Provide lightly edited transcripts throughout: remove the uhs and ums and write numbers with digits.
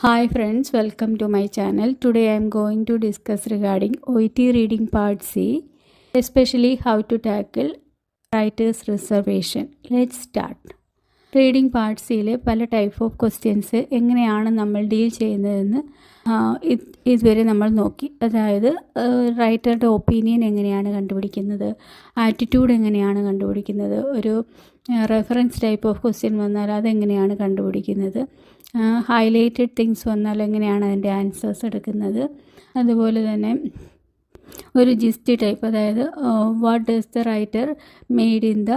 Hi friends, welcome to my channel. Today I am going to discuss regarding OET reading part C, especially how to tackle writer's reservation. Let's start. Reading part സിയിലെ പല type of questions എങ്ങനെയാണ് നമ്മൾ deal ചെയ്യുന്നതെന്ന് ഇതുവരെ നമ്മൾ നോക്കി. അതായത് റൈറ്ററുടെ opinion എങ്ങനെയാണ് കണ്ടുപിടിക്കുന്നത്, ആറ്റിറ്റ്യൂഡ് എങ്ങനെയാണ് കണ്ടുപിടിക്കുന്നത്, ഒരു റെഫറൻസ് ടൈപ്പ് ഓഫ് ക്വസ്റ്റ്യൻ വന്നാൽ അതെങ്ങനെയാണ് കണ്ടുപിടിക്കുന്നത്, ഹൈലൈറ്റഡ് തിങ്സ് വന്നാൽ എങ്ങനെയാണ് അതിൻ്റെ ആൻസേഴ്സ് എടുക്കുന്നത്, അതുപോലെ തന്നെ ഒരു ജിസ്റ്റ് ടൈപ്പ്, അതായത് what does the writer made in the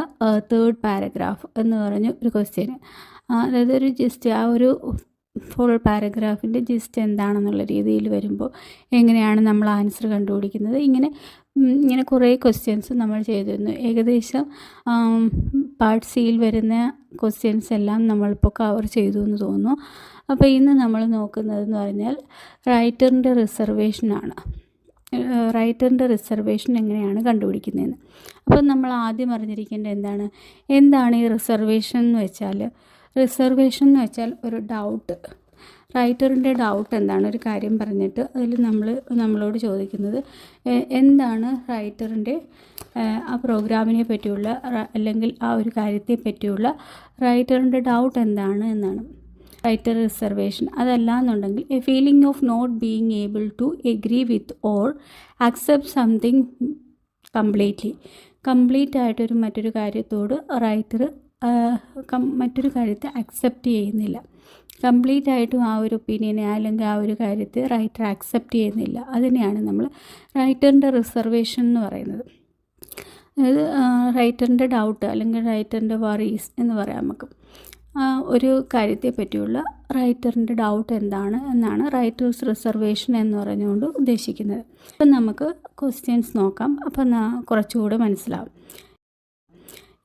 third paragraph എന്ന് പറഞ്ഞ ഒരു ക്വസ്റ്റ്യൻ. അതായത് ഒരു ജിസ്റ്റ്, ആ ഒരു ഫുൾ പാരഗ്രാഫിൻ്റെ ജിസ്റ്റ് എന്താണെന്നുള്ള രീതിയിൽ വരുമ്പോൾ എങ്ങനെയാണ് നമ്മൾ ആൻസർ കണ്ടുപിടിക്കുന്നത്. ഇങ്ങനെ കുറേ ക്വസ്റ്റ്യൻസ് നമ്മൾ ചെയ്തിരുന്നു. ഏകദേശം പാർട്ട് സിയിൽ വരുന്ന ക്വസ്റ്റ്യൻസ് എല്ലാം നമ്മളിപ്പോൾ കവർ ചെയ്തു എന്ന് തോന്നുന്നു. അപ്പോൾ ഇന്ന് നമ്മൾ നോക്കുന്നതെന്ന് പറഞ്ഞാൽ റൈറ്ററിൻ്റെ റിസർവേഷനാണ്. റൈറ്ററിൻ്റെ റിസർവേഷൻ എങ്ങനെയാണ് കണ്ടുപിടിക്കുന്നതെന്ന്. അപ്പം നമ്മൾ ആദ്യം അറിഞ്ഞിരിക്കേണ്ടത് എന്താണ് ഈ റിസർവേഷൻ എന്ന് വെച്ചാൽ. റിസർവേഷൻ എന്ന് വെച്ചാൽ ഒരു ഡൗട്ട്, റൈറ്ററിൻ്റെ ഡൗട്ട് എന്താണ്, ഒരു കാര്യം പറഞ്ഞിട്ട് അതിൽ നമ്മളോട് ചോദിക്കുന്നത് എന്താണ് റൈറ്ററിൻ്റെ ആ പ്രോഗ്രാമിനെ പറ്റിയുള്ള അല്ലെങ്കിൽ ആ ഒരു കാര്യത്തെ പറ്റിയുള്ള റൈറ്ററിൻ്റെ ഡൗട്ട് എന്താണ് എന്നാണ് റൈറ്റർ റിസർവേഷൻ. അതല്ല എന്നുണ്ടെങ്കിൽ a feeling of not being able to agree with or accept something complete ആയിട്ടൊരു മറ്റൊരു കാര്യത്തോട് റൈറ്റർ മറ്റൊരു കാര്യത്തെ അക്സെപ്റ്റ് ചെയ്യുന്നില്ല. കംപ്ലീറ്റ് ആയിട്ടും ആ ഒരു ഒപ്പീനിയനെ അല്ലെങ്കിൽ ആ ഒരു കാര്യത്തെ റൈറ്റർ അക്സെപ്റ്റ് ചെയ്യുന്നില്ല. അതിനെയാണ് നമ്മൾ റൈറ്ററിൻ്റെ റിസർവേഷൻ എന്ന് പറയുന്നത്. അതായത് റൈറ്ററിൻ്റെ ഡൗട്ട് അല്ലെങ്കിൽ റൈറ്ററിൻ്റെ വറീസ് എന്ന് പറയാം നമുക്ക്. ഒരു കാര്യത്തെ പറ്റിയുള്ള റൈറ്ററിൻ്റെ ഡൗട്ട് എന്താണ് എന്നാണ് റൈറ്റേഴ്സ് റിസർവേഷൻ എന്ന് പറഞ്ഞുകൊണ്ട് ഉദ്ദേശിക്കുന്നത്. അപ്പം നമുക്ക് ക്വസ്റ്റ്യൻസ് നോക്കാം. അപ്പം കുറച്ചുകൂടെ മനസ്സിലാവും.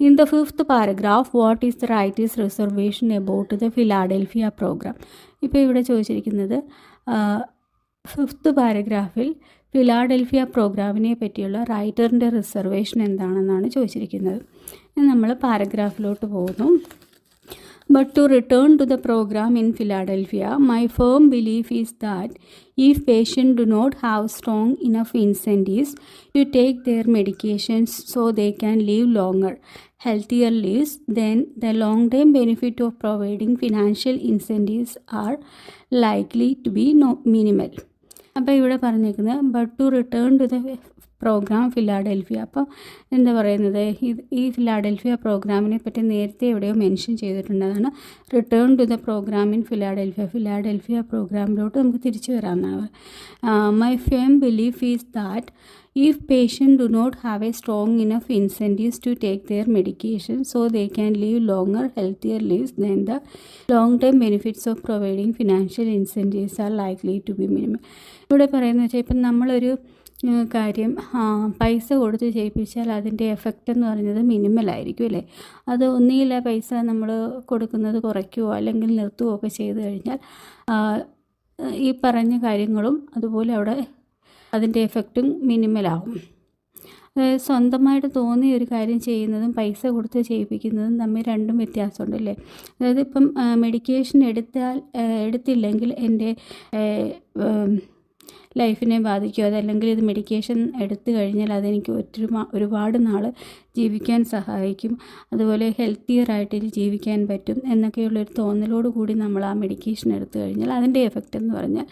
In the fifth paragraph, what is the writer's reservation about the Philadelphia program? ഇപ്പോൾ ഇവിടെ ചോദിച്ചിരിക്കുന്നത് ഫിഫ്ത്ത് പാരഗ്രാഫിൽ ഫിലാഡൽഫിയ പ്രോഗ്രാമിനെ പറ്റിയുള്ള റൈറ്ററിൻ്റെ റിസർവേഷൻ എന്താണെന്നാണ് ചോദിച്ചിരിക്കുന്നത്. നമ്മൾ പാരഗ്രാഫിലോട്ട് പോകുന്നു. But to return to the program in Philadelphia, my firm belief is that if patients do not have strong enough incentives to take their medications so they can live longer, healthier lives, then the long-term benefit of providing financial incentives are likely to be minimal. അപ്പോൾ ഇവിടെ പറഞ്ഞിരിക്കുന്നത് but to return to the program Philadelphia. അപ്പം എന്താ പറയുന്നത്, ഈ Philadelphia പ്രോഗ്രാമിനെ പറ്റി നേരത്തെ എവിടെയോ മെൻഷൻ ചെയ്തിട്ടുണ്ടതാണ്. Return to the program in Philadelphia പ്രോഗ്രാമിലോട്ട് നമുക്ക് തിരിച്ചു വരാമെന്നാണ്. My firm belief is that if patients do not have a strong enough incentives to take their medication so they can live longer, healthier lives, then the long-term benefits of providing financial incentives are likely to be minimal. ഇവിടെ പറയുന്നത് വെച്ചാൽ ഇപ്പം നമ്മളൊരു കാര്യം പൈസ കൊടുത്ത് ചെയ്യിപ്പിച്ചാൽ അതിൻ്റെ effect എന്ന് പറയുന്നത് മിനിമലായിരിക്കും അല്ലേ. അത് ഒന്നുകിൽ പൈസ നമ്മൾ കൊടുക്കുന്നത് കുറയ്ക്കുകയോ അല്ലെങ്കിൽ നിർത്തുകയോ ഒക്കെ ചെയ്തു കഴിഞ്ഞാൽ ഈ പറഞ്ഞ കാര്യങ്ങളും അതുപോലെ അവിടെ അതിൻ്റെ എഫക്റ്റും മിനിമലാകും. അതായത് സ്വന്തമായിട്ട് തോന്നിയ ഒരു കാര്യം ചെയ്യുന്നതും പൈസ കൊടുത്ത് ചെയ്യിപ്പിക്കുന്നതും തമ്മിൽ രണ്ടും വ്യത്യാസമുണ്ടല്ലേ. അതായത് ഇപ്പം മെഡിക്കേഷൻ എടുത്തില്ലെങ്കിൽ എൻ്റെ ലൈഫിനെ ബാധിക്കും, അതല്ലെങ്കിൽ ഇത് മെഡിക്കേഷൻ എടുത്തു കഴിഞ്ഞാൽ അതെനിക്ക് ഒരുപാട് നാൾ ജീവിക്കാൻ സഹായിക്കും, അതുപോലെ ഹെൽത്തിയറായിട്ട് ജീവിക്കാൻ പറ്റും എന്നൊക്കെയുള്ളൊരു തോന്നലോട് കൂടി നമ്മൾ ആ മെഡിക്കേഷൻ എടുത്തു കഴിഞ്ഞാൽ അതിൻ്റെ എഫക്റ്റ് എന്ന് പറഞ്ഞാൽ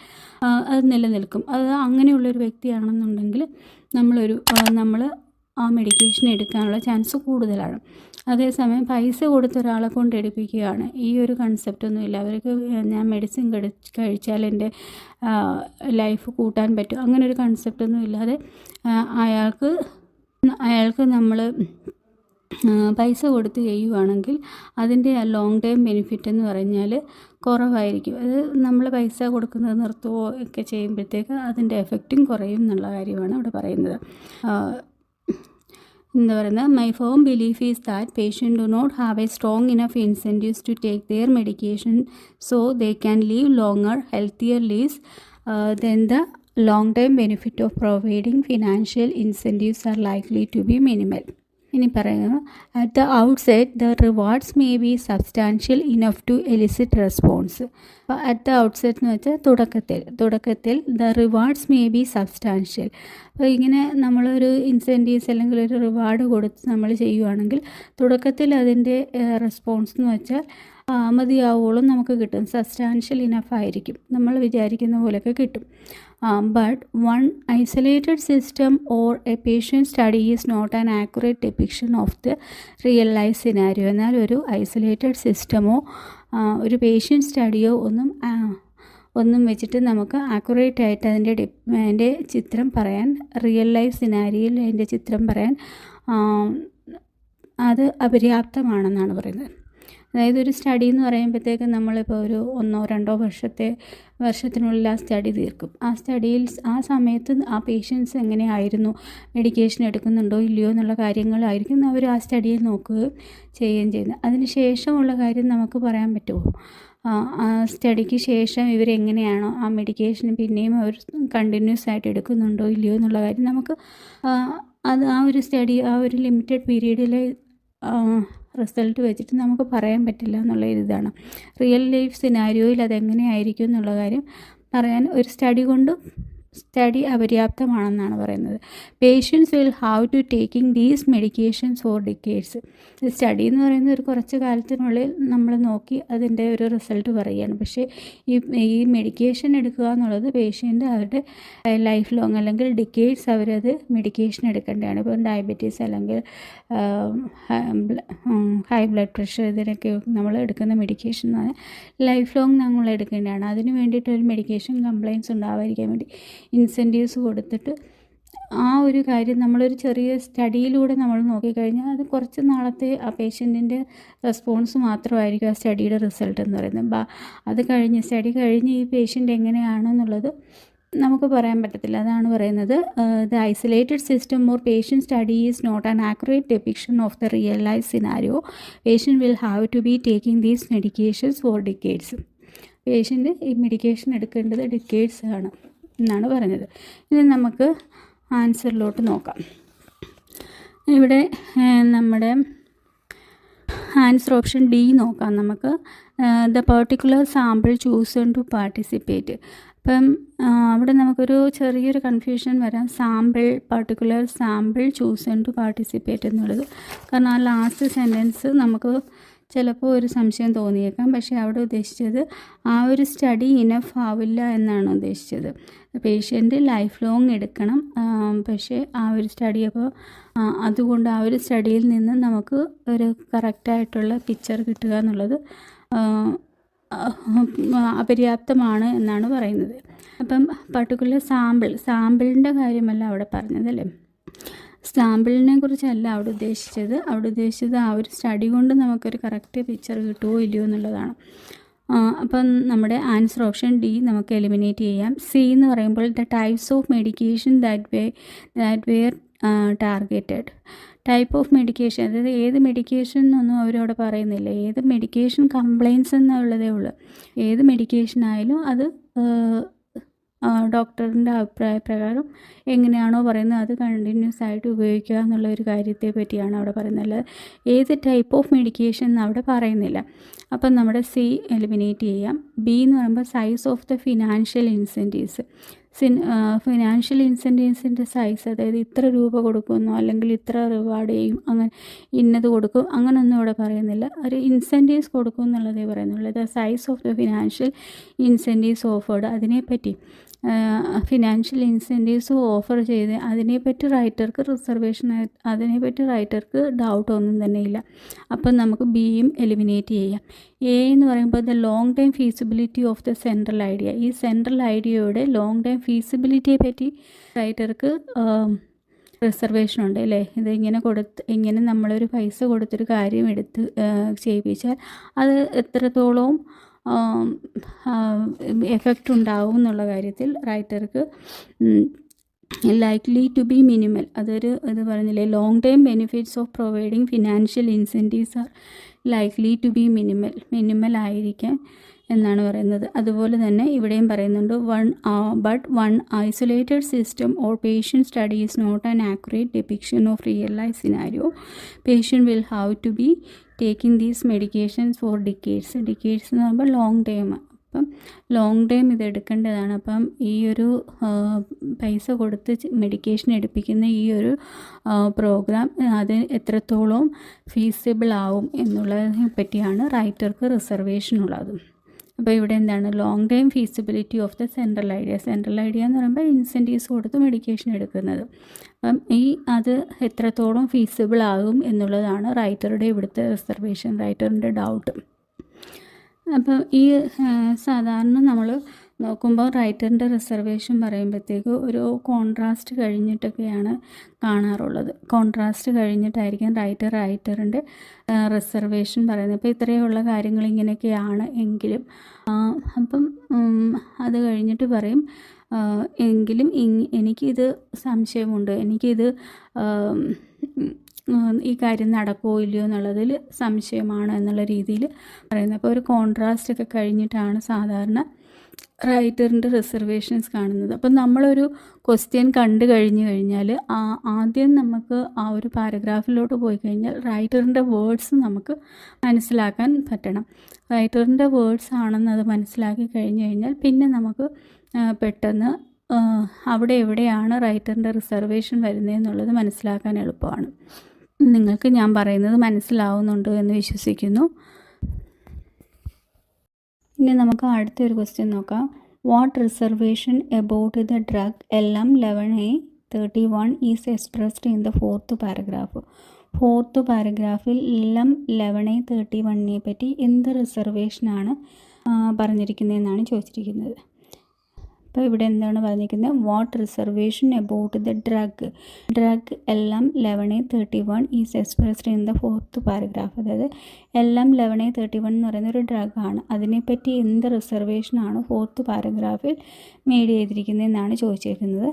അത് നിലനിൽക്കും. അത് അങ്ങനെയുള്ളൊരു വ്യക്തിയാണെന്നുണ്ടെങ്കിൽ നമ്മൾ ആ മെഡിക്കേഷൻ എടുക്കാനുള്ള ചാൻസ് കൂടുതലാണ്. അതേസമയം പൈസ കൊടുത്ത ഒരാളെ കൊണ്ട് എടുപ്പിക്കുകയാണ്, ഈ ഒരു കൺസെപ്റ്റൊന്നുമില്ല. അവർക്ക് ഞാൻ മെഡിസിൻ കഴിച്ചാൽ എൻ്റെ ലൈഫ് കൂട്ടാൻ പറ്റും, അങ്ങനെ ഒരു കൺസെപ്റ്റൊന്നും ഇല്ലാതെ അയാൾക്ക് നമ്മൾ പൈസ കൊടുത്ത് ചെയ്യുവാണെങ്കിൽ അതിൻ്റെ ലോങ് ടൈം ബെനിഫിറ്റ് എന്ന് പറഞ്ഞാൽ കുറവായിരിക്കും. അത് നമ്മൾ പൈസ കൊടുക്കുന്നത് നിർത്തുകയോ ഒക്കെ ചെയ്യുമ്പോഴത്തേക്ക് അതിൻ്റെ എഫക്റ്റും കുറയും എന്നുള്ള കാര്യമാണ് ഇവിടെ പറയുന്നത്. എന്താ പറയുന്നത്, my firm belief is that patient do not have a strong enough incentives to take their medication so they can live longer, healthier lives, then the long time benefit of providing financial incentives are likely to be minimal. ഇനി പറയുന്നു, at the outset the rewards may be substantial enough to elicit response. അപ്പോൾ at the outset എന്ന് വെച്ചാൽ തുടക്കത്തിൽ the rewards may be substantial. അപ്പോൾ ഇങ്ങനെ നമ്മളൊരു incentives അല്ലെങ്കിൽ ഒരു റിവാർഡ് കൊടുത്ത് നമ്മൾ ചെയ്യുവാണെങ്കിൽ തുടക്കത്തിൽ അതിൻ്റെ റെസ്പോൺസ് എന്ന് വെച്ചാൽ മതിയാവോളം നമുക്ക് കിട്ടും, സബ്സ്റ്റാൻഷ്യൽ ഇനഫ് ആയിരിക്കും, നമ്മൾ വിചാരിക്കുന്ന പോലെയൊക്കെ കിട്ടും. But one isolated system or a patient study is not an accurate depiction of the real life scenario. എന്നാൽ ഒരു ഐസൊലേറ്റഡ് സിസ്റ്റമോ ഒരു പേഷ്യൻ്റ് സ്റ്റഡിയോ ഒന്നും വെച്ചിട്ട് നമുക്ക് ആക്യുറേറ്റ് ആയിട്ട് അതിൻ്റെ ചിത്രം പറയാൻ, റിയൽ ലൈഫ് സിനാരിയോയിൽ അതിൻ്റെ ചിത്രം പറയാൻ അത് അപര്യാപ്തമാണെന്നാണ് പറയുന്നത്. അതായത് ഒരു സ്റ്റഡി എന്ന് പറയുമ്പോഴത്തേക്ക് നമ്മളിപ്പോൾ ഒരു 1-2 വർഷത്തിനുള്ളിൽ ആ സ്റ്റഡി തീർക്കും. ആ സ്റ്റഡിയിൽ ആ സമയത്ത് ആ പേഷ്യൻസ് എങ്ങനെയായിരുന്നു, മെഡിക്കേഷൻ എടുക്കുന്നുണ്ടോ ഇല്ലയോ എന്നുള്ള കാര്യങ്ങളായിരിക്കും അവർ ആ സ്റ്റഡിയിൽ നോക്കുകയും ചെയ്യുന്നത്. അതിന് ശേഷമുള്ള കാര്യം നമുക്ക് പറയാൻ പറ്റുമോ? ആ സ്റ്റഡിക്ക് ശേഷം ഇവരെങ്ങനെയാണോ ആ മെഡിക്കേഷൻ പിന്നെയും അവർ കണ്ടിന്യൂസ് ആയിട്ട് എടുക്കുന്നുണ്ടോ ഇല്ലയോ എന്നുള്ള കാര്യം നമുക്ക് അത് ആ ഒരു സ്റ്റഡി ആ ഒരു ലിമിറ്റഡ് പീരീഡിലെ റിസൾട്ട് വെച്ചിട്ട് നമുക്ക് പറയാൻ പറ്റില്ല എന്നുള്ള ഇതാണ്. റിയൽ ലൈഫ് സിനാരിയോയിൽ അതെങ്ങനെയായിരിക്കും എന്നുള്ള കാര്യം പറയാൻ ഒരു സ്റ്റഡി അപര്യാപ്തമാണെന്നാണ് പറയുന്നത്. Patients will have to taking these medications for decades. Study എന്ന് പറയുന്നത് ഒരു കുറച്ച് കാലത്തിനുള്ളിൽ നമ്മൾ നോക്കി അതിൻ്റെ ഒരു റിസൾട്ട് പറയുകയാണ്. പക്ഷേ ഈ മെഡിക്കേഷൻ എടുക്കുക എന്നുള്ളത് പേഷ്യൻ്റ് അവരുടെ ലൈഫ് ലോങ് അല്ലെങ്കിൽ ഡിക്കേഡ്സ് അവരത് മെഡിക്കേഷൻ എടുക്കേണ്ടതാണ്. ഇപ്പം ഡയബറ്റീസ് അല്ലെങ്കിൽ ഹൈ ബ്ലഡ് പ്രഷർ ഇതിനൊക്കെ നമ്മൾ എടുക്കുന്ന മെഡിക്കേഷൻ എന്ന് പറഞ്ഞാൽ ലൈഫ് ലോങ് നമ്മൾ എടുക്കേണ്ടതാണ്. അതിന് വേണ്ടിയിട്ടൊരു മെഡിക്കേഷൻ കംപ്ലയിൻസ് ഉണ്ടാവാതിരിക്കാൻ വേണ്ടി ഇൻസെൻറ്റീവ്സ് കൊടുത്തിട്ട് ആ ഒരു കാര്യം നമ്മളൊരു ചെറിയ സ്റ്റഡിയിലൂടെ നമ്മൾ നോക്കിക്കഴിഞ്ഞാൽ അത് കുറച്ച് നാളത്തെ ആ പേഷ്യൻറ്റിൻ്റെ റെസ്പോൺസ് മാത്രമായിരിക്കും ആ സ്റ്റഡിയുടെ റിസൾട്ട് എന്ന് പറയുന്നത്. അത് സ്റ്റഡി കഴിഞ്ഞ് ഈ പേഷ്യൻ്റ് എങ്ങനെയാണെന്നുള്ളത് നമുക്ക് പറയാൻ പറ്റത്തില്ല. അതാണ് പറയുന്നത്, the isolated system or patient study is not an accurate depiction of the real life scenario. Patient will have to be taking these medications for decades. Patient ഈ മെഡിക്കേഷൻ എടുക്കേണ്ടത് ഡിക്കേഡ്സ് ആണ് എന്നാണ് പറഞ്ഞത്. ഇനി നമുക്ക് ആൻസറിലോട്ട് നോക്കാം. ഇവിടെ നമ്മുടെ ആൻസർ ഓപ്ഷൻ ഡി നോക്കാം നമുക്ക്. The particular sample chosen to participate. അപ്പം അവിടെ നമുക്കൊരു ചെറിയൊരു കൺഫ്യൂഷൻ വരാം, particular sample chosen to participate എന്നുള്ളത്. കാരണം ആ ലാസ്റ്റ് സെൻറ്റൻസ് നമുക്ക് ചിലപ്പോൾ ഒരു സംശയം തോന്നിയേക്കാം. പക്ഷേ അവിടെ ഉദ്ദേശിച്ചത് ആ ഒരു സ്റ്റഡി ഇനഫ് ആവില്ല എന്നാണ് ഉദ്ദേശിച്ചത്. പേഷ്യൻ്റ് ലൈഫ് ലോങ് എടുക്കണം. പക്ഷേ ആ ഒരു സ്റ്റഡി അപ്പോൾ അതുകൊണ്ട് ആ ഒരു സ്റ്റഡിയിൽ നിന്ന് നമുക്ക് ഒരു കറക്റ്റായിട്ടുള്ള പിക്ചർ കിട്ടുക എന്നുള്ളത് അപര്യാപ്തമാണ് എന്നാണ് പറയുന്നത്. അപ്പം പർട്ടിക്കുലർ സാമ്പിളിൻ്റെ കാര്യമല്ല അവിടെ പറഞ്ഞതല്ലേ, സാമ്പിളിനെ കുറിച്ചല്ല അവിടെ ഉദ്ദേശിച്ചത് ആ ഒരു സ്റ്റഡി കൊണ്ട് നമുക്കൊരു കറക്റ്റ് പിക്ചർ കിട്ടുമോ ഇല്ലയോ എന്നുള്ളതാണ്. അപ്പം നമ്മുടെ ആൻസർ ഓപ്ഷൻ ഡി നമുക്ക് എലിമിനേറ്റ് ചെയ്യാം. സി എന്ന് പറയുമ്പോൾ the types of medication that were targeted. Type of medication, അതായത് ഏത് മെഡിക്കേഷൻ എന്നൊന്നും അവരവിടെ പറയുന്നില്ല. ഏത് മെഡിക്കേഷൻ കംപ്ലയിൻസ് എന്നുള്ളതേ ഉള്ളൂ. ഏത് മെഡിക്കേഷൻ ആയാലും അത് ഡോക്ടറിൻ്റെ അഭിപ്രായപ്രകാരം എങ്ങനെയാണോ പറയുന്നത് അത് കണ്ടിന്യൂസ് ആയിട്ട് ഉപയോഗിക്കുക എന്നുള്ള ഒരു കാര്യത്തെ പറ്റിയാണ് അവിടെ പറയുന്നത്. അല്ലാതെ ഏത് ടൈപ്പ് ഓഫ് മെഡിക്കേഷൻ എന്ന് അവിടെ പറയുന്നില്ല. അപ്പം നമ്മുടെ സി എലിമിനേറ്റ് ചെയ്യാം. ബി എന്ന് പറയുമ്പോൾ size of the financial incentives. ഫിനാൻഷ്യൽ ഇൻസെൻറ്റീവ്സിൻ്റെ സൈസ്, അതായത് ഇത്ര രൂപ കൊടുക്കുന്നു അല്ലെങ്കിൽ ഇത്ര റിവാർഡ് ചെയ്യും, അങ്ങനെ ഇന്നത് കൊടുക്കും, അങ്ങനെയൊന്നും ഇവിടെ പറയുന്നില്ല. ഒരു ഇൻസെൻറ്റീവ്സ് കൊടുക്കും എന്നുള്ളതേ പറയുന്നുള്ളൂ. The size of the financial incentives offered, അതിനെപ്പറ്റി ഫിനാൻഷ്യൽ ഇൻസെൻറ്റീവ്സ് ഓഫർ ചെയ്ത് അതിനെപ്പറ്റി റൈറ്റർക്ക് ഡൗട്ട് ഒന്നും തന്നെ ഇല്ല. അപ്പം നമുക്ക് ബിയും എലിമിനേറ്റ് ചെയ്യാം. എ എന്ന് പറയുമ്പോൾ the long time feasibility of the central idea. ഈ സെൻട്രൽ ഐഡിയയുടെ ലോങ് ടൈം ഫീസിബിലിറ്റിയെ പറ്റി റൈറ്റർക്ക് റിസർവേഷൻ ഉണ്ട് അല്ലേ. ഇത് ഇങ്ങനെ നമ്മളൊരു പൈസ കൊടുത്തൊരു കാര്യം എടുത്ത് ചെയ്യിപ്പിച്ചാൽ അത് എത്രത്തോളം എഫക്റ്റ് ഉണ്ടാവും എന്നുള്ള കാര്യത്തിൽ റൈറ്റർക്ക് ലൈക്ലി ടു ബി മിനിമൽ. ഇത് പറഞ്ഞില്ലേ, long time benefits of providing financial incentives are likely to be minimal ആയിരിക്കാൻ എന്നാണ് പറയുന്നത്. അതുപോലെ തന്നെ ഇവിടെയും പറയുന്നുണ്ട് one isolated system or patient study is not an accurate depiction of real life scenario. Patient will have to be taking these medications for decades എന്ന് പറയുമ്പോൾ long time. അപ്പം ലോങ് ടൈം ഇത് എടുക്കേണ്ടതാണ്. അപ്പം ഈ ഒരു പൈസ കൊടുത്ത് മെഡിക്കേഷൻ എടുപ്പിക്കുന്ന ഈ ഒരു പ്രോഗ്രാം അത് എത്രത്തോളം ഫീസിബിൾ ആവും എന്നുള്ളതിനെ പറ്റിയാണ് റൈറ്റർക്ക് റിസർവേഷൻ ഉള്ളത്. അപ്പോൾ ഇവിടെ എന്താണ് long time feasibility of the central idea എന്ന് പറയുമ്പോൾ ഇൻസെൻറ്റീവ്സ് കൊടുത്ത് മെഡിക്കേഷൻ എടുക്കുന്നത്. അപ്പം അത് എത്രത്തോളം ഫീസിബിൾ ആകും എന്നുള്ളതാണ് റൈറ്ററുടെ ഇവിടുത്തെ റിസർവേഷൻ, റൈറ്ററിൻ്റെ ഡൗട്ട്. അപ്പം സാധാരണ നമ്മൾ നോക്കുമ്പോൾ റൈറ്ററിൻ്റെ റിസർവേഷൻ പറയുമ്പോഴത്തേക്ക് ഒരു കോൺട്രാസ്റ്റ് കഴിഞ്ഞിട്ടൊക്കെയാണ് കാണാറുള്ളത്. കോൺട്രാസ്റ്റ് കഴിഞ്ഞിട്ടായിരിക്കും റൈറ്ററിൻ്റെ റിസർവേഷൻ പറയുന്നത്. അപ്പോൾ ഇത്രയുള്ള കാര്യങ്ങൾ ഇങ്ങനെയൊക്കെയാണ് എങ്കിലും അപ്പം അത് കഴിഞ്ഞിട്ട് പറയും എങ്കിലും എനിക്കിത് സംശയമുണ്ട്, എനിക്കിത് ഈ കാര്യം നടക്കുമോ ഇല്ലയോ എന്നുള്ളതിൽ സംശയമാണ് എന്നുള്ള രീതിയിൽ പറയുന്നത്. അപ്പോൾ ഒരു കോൺട്രാസ്റ്റ് ഒക്കെ കഴിഞ്ഞിട്ടാണ് സാധാരണ റൈറ്ററിൻ്റെ റിസർവേഷൻസ് കാണുന്നത്. അപ്പം നമ്മളൊരു ക്വസ്റ്റ്യൻ കണ്ടു കഴിഞ്ഞാൽ ആദ്യം നമുക്ക് ആ ഒരു പാരഗ്രാഫിലോട്ട് പോയി കഴിഞ്ഞാൽ റൈറ്ററിൻ്റെ വേർഡ്സ് നമുക്ക് മനസ്സിലാക്കാൻ പറ്റണം. റൈറ്ററിൻ്റെ വേർഡ്സ് ആണെന്ന് അത് മനസ്സിലാക്കി കഴിഞ്ഞാൽ പിന്നെ നമുക്ക് പെട്ടെന്ന് അവിടെ എവിടെയാണ് റൈറ്ററിൻ്റെ റിസർവേഷൻ വരുന്നതെന്നുള്ളത് മനസ്സിലാക്കാൻ എളുപ്പമാണ്. നിങ്ങൾക്ക് ഞാൻ പറയുന്നത് മനസ്സിലാവുന്നുണ്ട് എന്ന് വിശ്വസിക്കുന്നു. ഇനി നമുക്ക് അടുത്തൊരു ക്വസ്റ്റ്യൻ നോക്കാം. What reservation about the drug LM11A31 is expressed in the fourth paragraph. Fourth പാരഗ്രാഫിൽ LM11A31 പറ്റി എന്ത് റിസർവേഷനാണ് പറഞ്ഞിരിക്കുന്നതെന്നാണ് ചോദിച്ചിരിക്കുന്നത്. അപ്പോൾ ഇവിടെ എന്താണ് പറഞ്ഞിരിക്കുന്നത്? What reservation about the drug LM11A31 is expressed in the fourth paragraph. അതായത് LM11A31 എന്ന് പറയുന്ന ഒരു ഡ്രഗാണ്. അതിനെപ്പറ്റി എന്ത് റിസർവേഷനാണ് ഫോർത്ത് പാരഗ്രാഫിൽ മേഡ് ചെയ്തിരിക്കുന്നതെന്നാണ് ചോദിച്ചിരിക്കുന്നത്.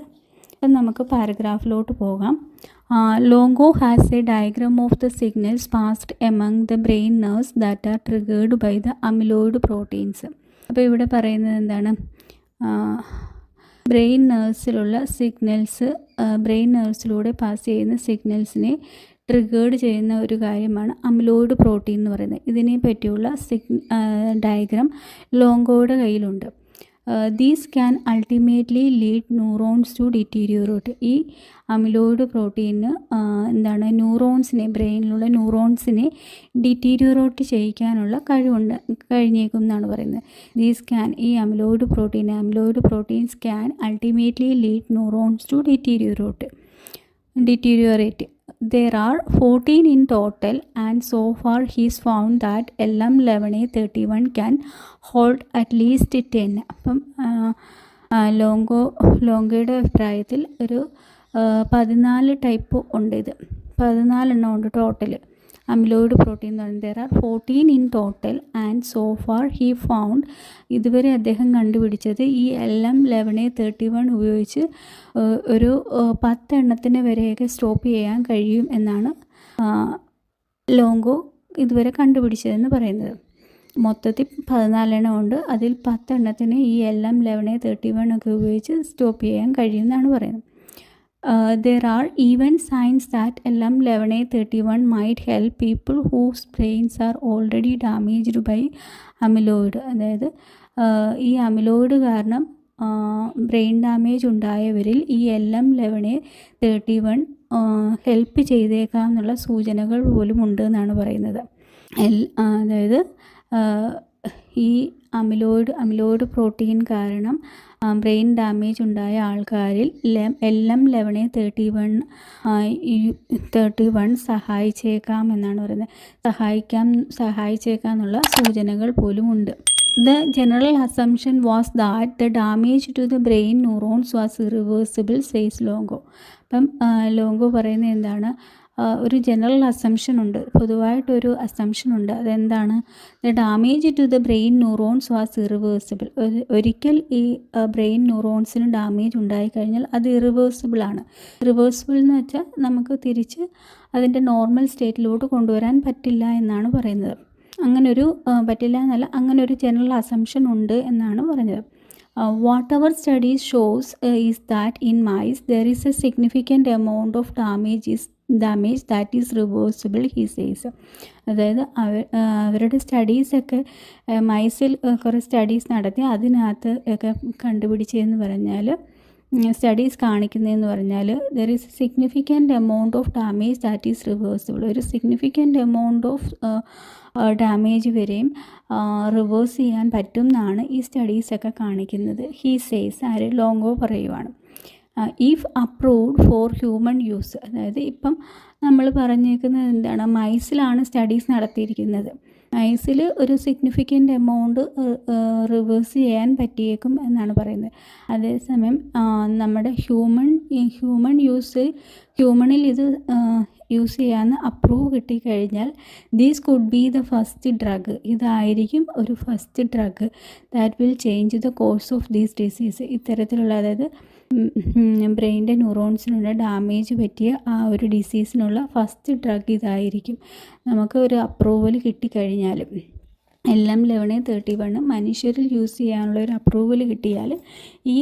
അപ്പം നമുക്ക് പാരഗ്രാഫിലോട്ട് പോകാം. Longo has a diagram of the signals passed among the brain nerves that are triggered by the amyloid proteins. അപ്പോൾ ഇവിടെ പറയുന്നത് എന്താണ്? ബ്രെയിൻ നെർവ്സിലൂടെ പാസ് ചെയ്യുന്ന സിഗ്നൽസിനെ ട്രിഗേർഡ് ചെയ്യുന്ന ഒരു കാര്യമാണ് അമിലോയിഡ് പ്രോട്ടീൻ എന്ന് പറയുന്നത്. ഇതിനെ പറ്റിയുള്ള ഡയഗ്രാം ലോങ്കോയുടെ കയ്യിലുണ്ട്. These can ultimately lead neurons to deteriorate. ഈ അമിലോയിഡ് പ്രോട്ടീന് ബ്രെയിനിലുള്ള ന്യൂറോൺസിനെ ഡിറ്റീരിയോറേറ്റ് ചെയ്യിക്കാനുള്ള കഴിഞ്ഞേക്കും എന്നാണ് പറയുന്നത്. ഈ amyloid proteins can ultimately lead neurons to deteriorate. There are 14 in total, and so far he's found that LM11A31 can hold at least 10. അപ്പം ലോങ്കോയുടെ അഭിപ്രായത്തിൽ ഒരു 14 ടൈപ്പ് ഉണ്ട്. 14 എണ്ണം ഉണ്ട് ടോട്ടൽ അമിലോയിഡ് പ്രോട്ടീൻ എന്ന് പറയുന്നത്. There are 14 in total, and so far he found, ഇതുവരെ അദ്ദേഹം കണ്ടുപിടിച്ചത് ഈ LM11A31 ഉപയോഗിച്ച് ഒരു 10 എണ്ണത്തിന് വരെയൊക്കെ സ്റ്റോപ്പ് ചെയ്യാൻ കഴിയും എന്നാണ് ലോങ്കോ ഇതുവരെ കണ്ടുപിടിച്ചതെന്ന് പറയുന്നത്. മൊത്തത്തിൽ 14 എണ്ണം ഉണ്ട്. അതിൽ 10 എണ്ണത്തിന് ഈ LM11A31 ഒക്കെ ഉപയോഗിച്ച് സ്റ്റോപ്പ് ചെയ്യാൻ കഴിയുമെന്നാണ് പറയുന്നത്. There are even signs that LM11A31 might help people whose brains are already damaged by amyloid. അതായത് ഈ അമിലോയിഡ് കാരണം ബ്രെയിൻ ഡാമേജ് ഉണ്ടായവരിൽ ഈ LM11A31 ഹെൽപ്പ് ചെയ്തേക്കാം എന്നുള്ള സൂചനകൾ പോലും ഉണ്ട് എന്നാണ് പറയുന്നത്. അതായത് ഈ അമിലോയിഡ് പ്രോട്ടീൻ കാരണം ബ്രെയിൻ ഡാമേജ് ഉണ്ടായ ആൾക്കാരിൽ LM11A31 സഹായിച്ചേക്കാം എന്നാണ് പറയുന്നത്. സഹായിച്ചേക്കാം എന്നുള്ള സൂചനകൾ പോലും ഉണ്ട്. The general assumption was that the damage to the brain neurons was irreversible, says Longo. അപ്പം ലോങ്കോ പറയുന്നത് എന്താണ്? ഒരു ജനറൽ അസംഷൻ ഉണ്ട്, പൊതുവായിട്ടൊരു അസംഷൻ ഉണ്ട്. അതെന്താണ്? The damage to the brain neurons was irreversible. ഒരിക്കൽ ഈ ബ്രെയിൻ ന്യൂറോൺസിന് ഡാമേജ് ഉണ്ടായിക്കഴിഞ്ഞാൽ അത് ഇറിവേഴ്സിബിളാണ്. ഇറിവേഴ്സിബിൾ എന്ന് വെച്ചാൽ നമുക്ക് തിരിച്ച് അതിൻ്റെ നോർമൽ സ്റ്റേറ്റിലോട്ട് കൊണ്ടുവരാൻ പറ്റില്ല എന്നാണ് പറയുന്നത്. അങ്ങനൊരു പറ്റില്ല എന്നല്ല, അങ്ങനൊരു ജനറൽ അസംഷൻ ഉണ്ട് എന്നാണ് പറഞ്ഞത്. What our studies shows is that in mice there is a significant amount of damage that is reversible he says. അതായത് അവരുടെ സ്റ്റഡീസൊക്കെ മൈസിൽ കുറേ സ്റ്റഡീസ് നടത്തി അതിനകത്ത് ഒക്കെ കണ്ടുപിടിച്ചതെന്ന് പറഞ്ഞാൽ, സ്റ്റഡീസ് കാണിക്കുന്നതെന്ന് പറഞ്ഞാൽ there is a significant amount of damage that is reversible. ഒരു significant amount of damage വരെയും റിവേഴ്സ് ചെയ്യാൻ പറ്റും എന്നാണ് ഈ സ്റ്റഡീസൊക്കെ കാണിക്കുന്നത്. ഹീ സേസ്, ആര്, ലോങ്കോ പറയുവാണ്. If approved for human use, അതായത് ഇപ്പം നമ്മൾ പറഞ്ഞേക്കുന്നത് എന്താണ്, മൈസിലാണ് സ്റ്റഡീസ് നടത്തിയിരിക്കുന്നത്. മൈസിൽ ഒരു സിഗ്നിഫിക്കൻ്റ് എമൗണ്ട് റിവേഴ്സ് ചെയ്യാൻ പറ്റിയേക്കും എന്നാണ് പറയുന്നത്. അതേസമയം നമ്മുടെ ഹ്യൂമണിൽ ഇത് യൂസ് ചെയ്യാമെന്ന് അപ്രൂവ് കിട്ടിക്കഴിഞ്ഞാൽ these could be the first drug, ഇതായിരിക്കും ഒരു first drug that will change the course of these disease. ഇത്തരത്തിലുള്ള, അതായത് ബ്രെയിനിൻ്റെ ന്യൂറോൺസിനുള്ള ഡാമേജ് പറ്റിയ ആ ഒരു ഡിസീസിനുള്ള ഫസ്റ്റ് ഡ്രഗ് ഇതായിരിക്കും. നമുക്ക് ഒരു അപ്രൂവൽ കിട്ടിക്കഴിഞ്ഞാൽ, LM1131 മനുഷ്യരിൽ യൂസ് ചെയ്യാനുള്ള ഒരു അപ്രൂവൽ കിട്ടിയാൽ ഈ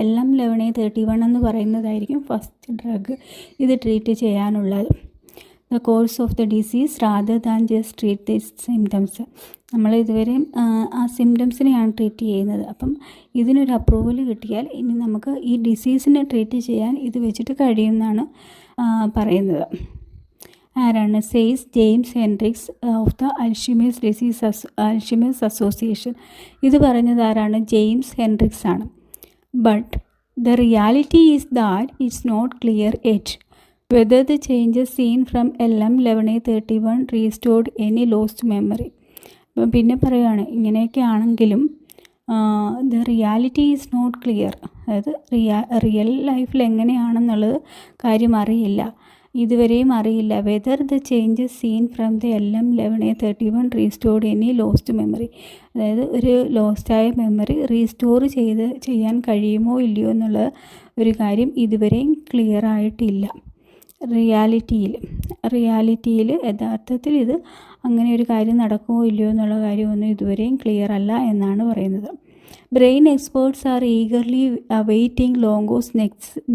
LM1131 എന്ന് പറയുന്നതായിരിക്കും ഫസ്റ്റ് ഡ്രഗ് ഇത് ട്രീറ്റ് ചെയ്യാനുള്ളത്. The course of the disease rather than just treat the symptoms. നമ്മൾ ഇതുവരെയും ആ സിംറ്റംസിനെയാണ് ട്രീറ്റ് ചെയ്യുന്നത്. അപ്പം ഇതിനൊരു അപ്രൂവൽ കിട്ടിയാൽ ഇനി നമുക്ക് ഈ ഡിസീസിനെ ട്രീറ്റ് ചെയ്യാൻ ഇത് വെച്ചിട്ട് കഴിയുമെന്നാണ് പറയുന്നത്. ആരാണ്? Says James Hendricks of the Alzheimer's association. ഇത് പറഞ്ഞത് ആരാണ്? ജെയിംസ് ഹെൻഡ്രിക്സ് ആണ്. But the reality is that it's not clear yet whether the changes seen from LM1131 restored any lost memory. അപ്പം പിന്നെ പറയുകയാണ്, ഇങ്ങനെയൊക്കെ ആണെങ്കിലും the reality is not clear, അതായത് റിയൽ ലൈഫിൽ എങ്ങനെയാണെന്നുള്ളത് കാര്യം അറിയില്ല, ഇതുവരെയും അറിയില്ല. Whether the changes seen from the LM1131 restored any lost memory, അതായത് ഒരു ലോസ്റ്റായ മെമ്മറി റീസ്റ്റോർ ചെയ്യാൻ കഴിയുമോ ഇല്ലയോ എന്നുള്ള ഒരു കാര്യം ഇതുവരെയും ക്ലിയർ ആയിട്ടില്ല. റിയാലിറ്റിയിൽ യഥാർത്ഥത്തിൽ ഇത് അങ്ങനെ ഒരു കാര്യം നടക്കുമോ ഇല്ലയോ എന്നുള്ള കാര്യമൊന്നും ഇതുവരെയും ക്ലിയർ അല്ല എന്നാണ് പറയുന്നത്. Brain experts are eagerly awaiting Longo's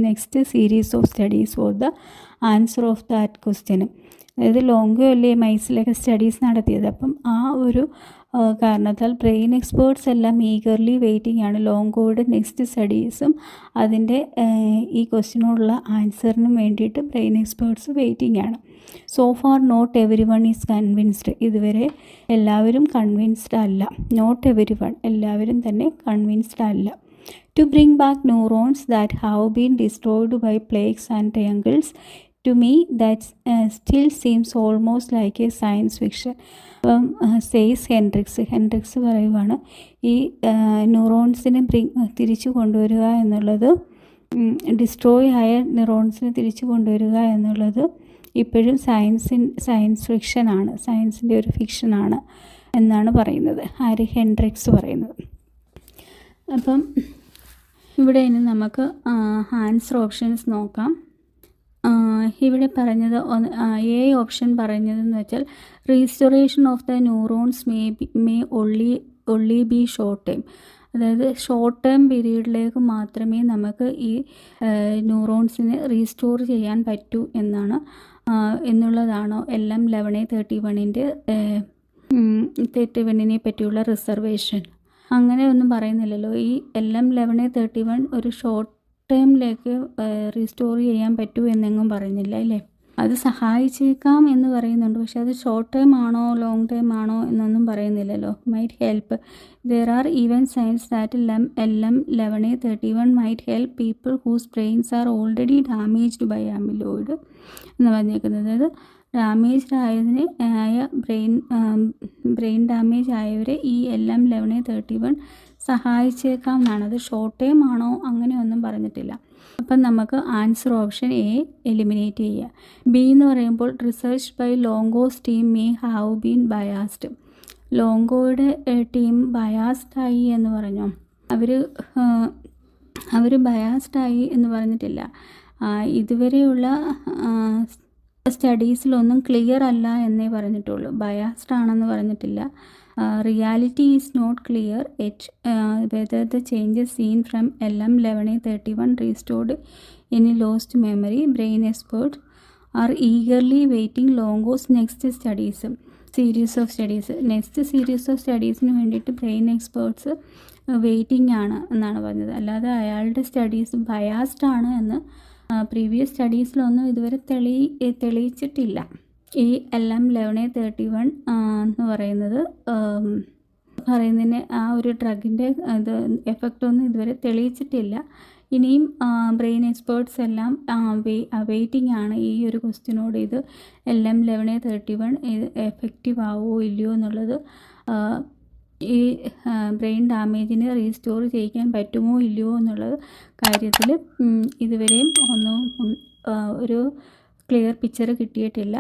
next series of studies for the answer of that question. അതായത് ലോങ്കോ അല്ലേ മൈസിലൊക്കെ സ്റ്റഡീസ് നടത്തിയത്. അപ്പം ആ ഒരു കാരണത്താൽ ബ്രെയിൻ എക്സ്പേർട്സ് എല്ലാം ഈഗർലി വെയിറ്റിംഗ് ആണ്. ലോങ്കോയുടെ നെക്സ്റ്റ് സ്റ്റഡീസും അതിൻ്റെ ഈ ക്വസ്റ്റ്യനോടുള്ള ആൻസറിനും വേണ്ടിയിട്ട് ബ്രെയിൻ എക്സ്പേർട്സ് വെയിറ്റിംഗ് ആണ്. So far not everyone is convinced. ഇതുവരെ എല്ലാവരും കൺവിൻസ്ഡ് അല്ല. നോട്ട് എവരി വൺ, എല്ലാവരും തന്നെ കൺവിൻസ്ഡ് അല്ല. To bring back neurons that have been destroyed by plaques and triangles, to me that still seems almost like a science fiction. അപ്പം says Hendricks പറയുവാണ്, ഈ ന്യൂറോൺസിനെ തിരിച്ചു കൊണ്ടുവരിക എന്നുള്ളത്, ഡിസ്ട്രോയ് ആയ ന്യൂറോൺസിനെ തിരിച്ചു കൊണ്ടുവരിക എന്നുള്ളത് ഇപ്പോഴും സയൻസ് ഫിക്ഷനാണ്, സയൻസിൻ്റെ ഒരു ഫിക്ഷനാണ് എന്നാണ് പറയുന്നത്. ആര്? ഹെൻഡ്രിക്സ് പറയുന്നത്. അപ്പം ഇവിടെ ഇനി നമുക്ക് ആൻസർ ഓപ്ഷൻസ് നോക്കാം. ഇവിടെ പറഞ്ഞത് എ ഓപ്ഷൻ പറഞ്ഞതെന്ന് വെച്ചാൽ restoration of the neurons may only be short time, അതായത് ഷോർട്ട് ടേം പീരീഡിലേക്ക് മാത്രമേ നമുക്ക് ഈ ന്യൂറോൺസിനെ റീസ്റ്റോർ ചെയ്യാൻ പറ്റൂ എന്നുള്ളതാണോ LM1131 പറ്റിയുള്ള റിസർവേഷൻ? അങ്ങനെ ഒന്നും പറയുന്നില്ലല്ലോ. ഈ LM1131 ഒരു ഷോർട്ട് ടൈമിലേക്ക് റീസ്റ്റോർ ചെയ്യാൻ പറ്റൂ എന്നെങ്ങും പറയുന്നില്ല അല്ലേ. അത് സഹായിച്ചേക്കാം എന്ന് പറയുന്നുണ്ട്, പക്ഷെ അത് ഷോർട്ട് ടൈം ആണോ ലോങ് ടൈം ആണോ എന്നൊന്നും പറയുന്നില്ലല്ലോ. Might help. There are even science that LM1131 might help people whose brains are already damaged by amyloid എന്ന് പറഞ്ഞേക്കുന്നത്. അതായത് ഡാമേജ്ഡ് ആയ ബ്രെയിൻ ഡാമേജ് ആയവരെ ഈ LM1131 സഹായിച്ചേക്കാം എന്നാണ്. അത് ഷോർട്ട് ടൈം ആണോ അങ്ങനെയൊന്നും പറഞ്ഞിട്ടില്ല. അപ്പം നമുക്ക് ആൻസർ ഓപ്ഷൻ എ എലിമിനേറ്റ് ചെയ്യുക. ബി എന്ന് പറയുമ്പോൾ research by Longo's team may have been biased. ലോങ്കോയുടെ ടീം ബയാസ്ഡായി എന്ന് പറഞ്ഞു. അവർ ബയാസ്ഡായി എന്ന് പറഞ്ഞിട്ടില്ല. ഇതുവരെയുള്ള സ്റ്റഡീസിലൊന്നും ക്ലിയർ അല്ല എന്നേ പറഞ്ഞിട്ടുള്ളൂ, ബയാസ്ഡ് ആണെന്ന് പറഞ്ഞിട്ടില്ല. Reality is not clear yet whether the changes seen from LM11A31 restored any lost memory. Brain expert are eagerly waiting Longo's next studies series of studies. Next series of സ്റ്റഡീസിന് വേണ്ടിയിട്ട് brain experts waiting ആണ് എന്നാണ് പറഞ്ഞത്. അല്ലാതെ അയാളുടെ studies biased ആണ് എന്ന് previous സ്റ്റഡീസിലൊന്നും ഇതുവരെ തെളിയിച്ചിട്ടില്ല. ഈ LM11A31 എന്ന് പറയുന്നതിന് ആ ഒരു ഡ്രഗിൻ്റെ ഇത് എഫക്റ്റൊന്നും ഇതുവരെ തെളിയിച്ചിട്ടില്ല. ഇനിയും ബ്രെയിൻ എക്സ്പേർട്സ് എല്ലാം വെയിറ്റിംഗ് ആണ് ഈ ഒരു ക്വസ്റ്റ്യനോട്. ഇത് LM11A31 എഫക്റ്റീവ് ആവുമോ ഇല്ലയോ എന്നുള്ളത്, ഈ ബ്രെയിൻ ഡാമേജിന് റീസ്റ്റോർ ചെയ്യിക്കാൻ പറ്റുമോ ഇല്ലയോ എന്നുള്ള കാര്യത്തിൽ ഇതുവരെയും ഒന്നും ഒരു ക്ലിയർ പിക്ചർ കിട്ടിയിട്ടില്ല.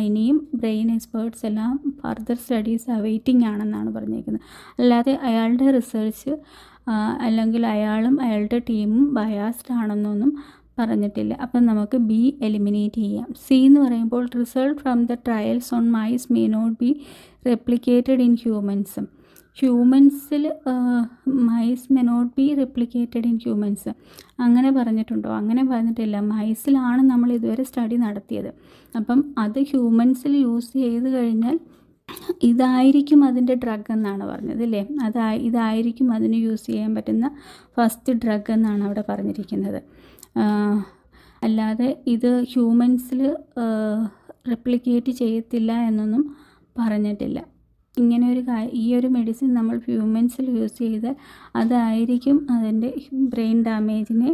ഇനിയും ബ്രെയിൻ എക്സ്പേർട്സ് എല്ലാം ഫർദർ സ്റ്റഡീസ് അവൈറ്റിംഗ് ആണെന്നാണ് പറഞ്ഞേക്കുന്നത്. അല്ലാതെ അയാളുടെ റിസർച്ച് അല്ലെങ്കിൽ അയാളും അയാളുടെ ടീമും ബയാസ്ഡ് ആണെന്നൊന്നും പറഞ്ഞിട്ടില്ല. അപ്പം നമുക്ക് ബി എലിമിനേറ്റ് ചെയ്യാം. സി എന്ന് പറയുമ്പോൾ result from the trials on mice may not be replicated in humans. ഹ്യൂമൻസിൽ mice may not be replicated in humans അങ്ങനെ പറഞ്ഞിട്ടുണ്ടോ? അങ്ങനെ പറഞ്ഞിട്ടില്ല. മൈസിലാണ് നമ്മൾ ഇതുവരെ സ്റ്റഡി നടത്തിയത്. അപ്പം അത് ഹ്യൂമൻസിൽ യൂസ് ചെയ്ത് കഴിഞ്ഞാൽ ഇതായിരിക്കും അതിൻ്റെ ഡ്രഗ് എന്നാണ് പറഞ്ഞത് അല്ലേ. ഇതായിരിക്കും അതിന് യൂസ് ചെയ്യാൻ പറ്റുന്ന ഫസ്റ്റ് ഡ്രഗ് എന്നാണ് അവിടെ പറഞ്ഞിരിക്കുന്നത്. അല്ലാതെ ഇത് ഹ്യൂമൻസിൽ റെപ്ലിക്കേറ്റ് ചെയ്യത്തില്ല എന്നൊന്നും പറഞ്ഞിട്ടില്ല. ഇങ്ങനെ ഈ ഒരു മെഡിസിൻ നമ്മൾ ഹ്യൂമൻസിൽ യൂസ് ചെയ്താൽ അതായിരിക്കും അതിൻ്റെ ബ്രെയിൻ ഡാമേജിനെ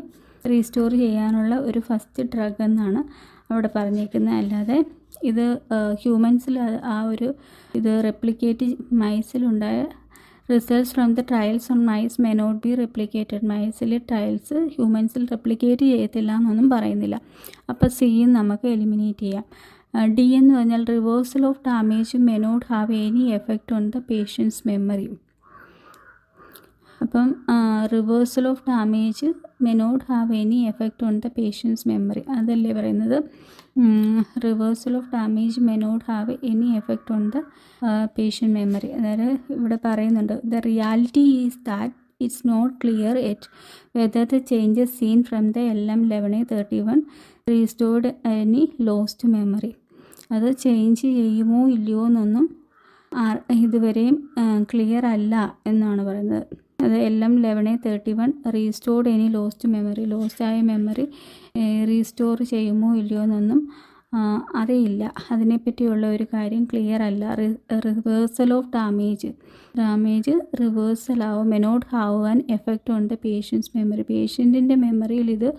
റീസ്റ്റോർ ചെയ്യാനുള്ള ഒരു ഫസ്റ്റ് ഡ്രഗ് എന്നാണ് അവിടെ പറഞ്ഞേക്കുന്നത്. അല്ലാതെ ഇത് ഹ്യൂമൻസിൽ ഇത് റെപ്ലിക്കേറ്റ് മൈസിലുണ്ടായ results from the trials on mice may not be replicated. മൈസിലെ ട്രയൽസ് ഹ്യൂമൻസിൽ റെപ്ലിക്കേറ്റ് ചെയ്യത്തില്ല എന്നൊന്നും പറയുന്നില്ല. അപ്പോൾ സിയും നമുക്ക് എലിമിനേറ്റ് ചെയ്യാം. ഡി എന്ന് പറഞ്ഞാൽ reversal of damage may not have any effect on the patient's memory. അപ്പം reversal of damage may not have any effect on the patient's memory അതല്ലേ പറയുന്നത്. Reversal of damage may not have any effect on the patient memory. അതായത് ഇവിടെ പറയുന്നുണ്ട് the reality is that it's not clear yet whether the changes seen from the LM11A31 restored any lost memory. അത് change ചെയ്യുമോ ഇല്ലയോ എന്നൊന്നും ഇതുവരെയും clear അല്ല എന്നാണ് പറയുന്നത്. അത് LM11A31 restored any lost memory, ലോസ്റ്റായ മെമ്മറി റീസ്റ്റോർ ചെയ്യുമോ ഇല്ലയോ എന്നൊന്നും അറിയില്ല. അതിനെപ്പറ്റിയുള്ള ഒരു കാര്യം ക്ലിയർ അല്ല. റിവേഴ്സൽ ഓഫ് ഡാമേജ് റിവേഴ്സൽ ആവും may not have an effect on the patient's memory. പേഷ്യൻറ്റിൻ്റെ മെമ്മറിയിൽ ഇത്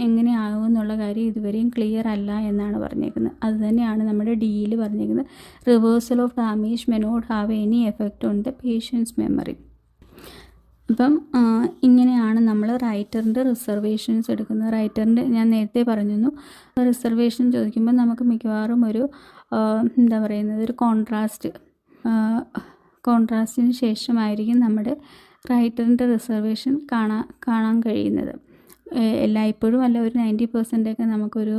എങ്ങനെ ആകും എന്നുള്ള കാര്യം ഇതുവരെയും ക്ലിയർ അല്ല എന്നാണ് പറഞ്ഞേക്കുന്നത്. അത് തന്നെയാണ് നമ്മുടെ ഡിയിൽ പറഞ്ഞേക്കുന്നത്. Reversal of damage may not have any effect on the patient's memory. അപ്പം ഇങ്ങനെയാണ് നമ്മൾ റൈറ്ററിൻ്റെ റിസർവേഷൻസ് എടുക്കുന്നത്. റൈറ്ററിൻ്റെ ഞാൻ നേരത്തെ പറഞ്ഞിരുന്നു, റിസർവേഷൻ ചോദിക്കുമ്പോൾ നമുക്ക് മിക്കവാറും ഒരു ഒരു കോൺട്രാസ്റ്റിന് ശേഷമായിരിക്കും നമ്മുടെ റൈറ്ററിൻ്റെ റിസർവേഷൻ കാണാൻ കഴിയുന്നത്. എല്ലായ്പ്പോഴും അല്ല, ഒരു 90% നമുക്കൊരു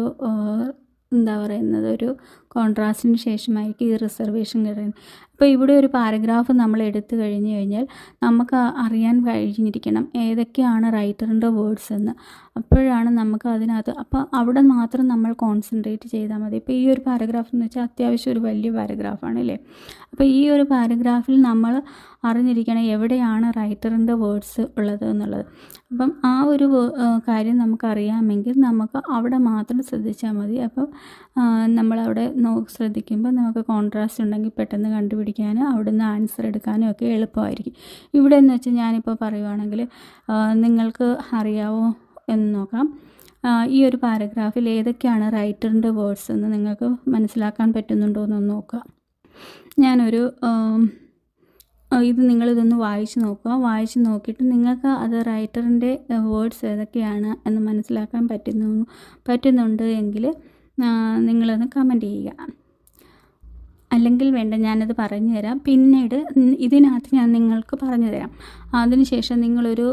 ഒരു കോൺട്രാസ്റ്റിന് ശേഷമായിരിക്കും ഈ റിസർവേഷൻ കിട്ടുന്നത്. അപ്പോൾ ഇവിടെ ഒരു പാരഗ്രാഫ് നമ്മൾ എടുത്തു കഴിഞ്ഞാൽ നമുക്ക് അറിയാൻ കഴിഞ്ഞിരിക്കണം ഏതൊക്കെയാണ് റൈറ്ററിൻ്റെ വേർഡ്സ് എന്ന്. അപ്പോഴാണ് നമുക്ക് അതിനകത്ത് അപ്പോൾ അവിടെ മാത്രം നമ്മൾ കോൺസെൻട്രേറ്റ് ചെയ്താൽ മതി. ഇപ്പോൾ ഈ ഒരു പാരഗ്രാഫ് എന്ന് വെച്ചാൽ അത്യാവശ്യം ഒരു വലിയ പാരഗ്രാഫാണ് അല്ലേ. അപ്പോൾ ഈ ഒരു പാരഗ്രാഫിൽ നമ്മൾ അറിഞ്ഞിരിക്കണം എവിടെയാണ് റൈറ്ററിൻ്റെ വേർഡ്സ് ഉള്ളത് എന്നുള്ളത്. അപ്പം ആ ഒരു കാര്യം നമുക്കറിയാമെങ്കിൽ നമുക്ക് അവിടെ മാത്രം ശ്രദ്ധിച്ചാൽ മതി. അപ്പം നമ്മളവിടെ ശ്രദ്ധിക്കുമ്പോൾ നമുക്ക് കോൺട്രാസ്റ്റ് ഉണ്ടെങ്കിൽ പെട്ടെന്ന് കണ്ടുപിടിക്കാനും അവിടുന്ന് ആൻസർ എടുക്കാനും ഒക്കെ എളുപ്പമായിരിക്കും. ഇവിടെ എന്ന് വെച്ചാൽ ഞാനിപ്പോൾ പറയുവാണെങ്കിൽ നിങ്ങൾക്ക് അറിയാവോ എന്ന് നോക്കാം. ഈ ഒരു പാരഗ്രാഫിൽ ഏതൊക്കെയാണ് റൈറ്ററിൻ്റെ വേർഡ്സ് എന്ന് നിങ്ങൾക്ക് മനസ്സിലാക്കാൻ പറ്റുന്നുണ്ടോ എന്നൊന്ന് നോക്കുക. ഞാനൊരു നിങ്ങളിതൊന്ന് വായിച്ച് നോക്കുക. വായിച്ച് നോക്കിയിട്ട് നിങ്ങൾക്ക് അത് റൈറ്ററിൻ്റെ വേർഡ്സ് ഏതൊക്കെയാണ് എന്ന് മനസ്സിലാക്കാൻ പറ്റുന്നുണ്ട് എങ്കിൽ നിങ്ങളൊന്ന് കമൻറ്റ് ചെയ്യുക. അല്ലെങ്കിൽ വേണ്ട, ഞാനത് പറഞ്ഞു തരാം. പിന്നീട് ഇതിനകത്ത് ഞാൻ നിങ്ങൾക്ക് പറഞ്ഞു തരാം അതിനുശേഷം നിങ്ങളൊരു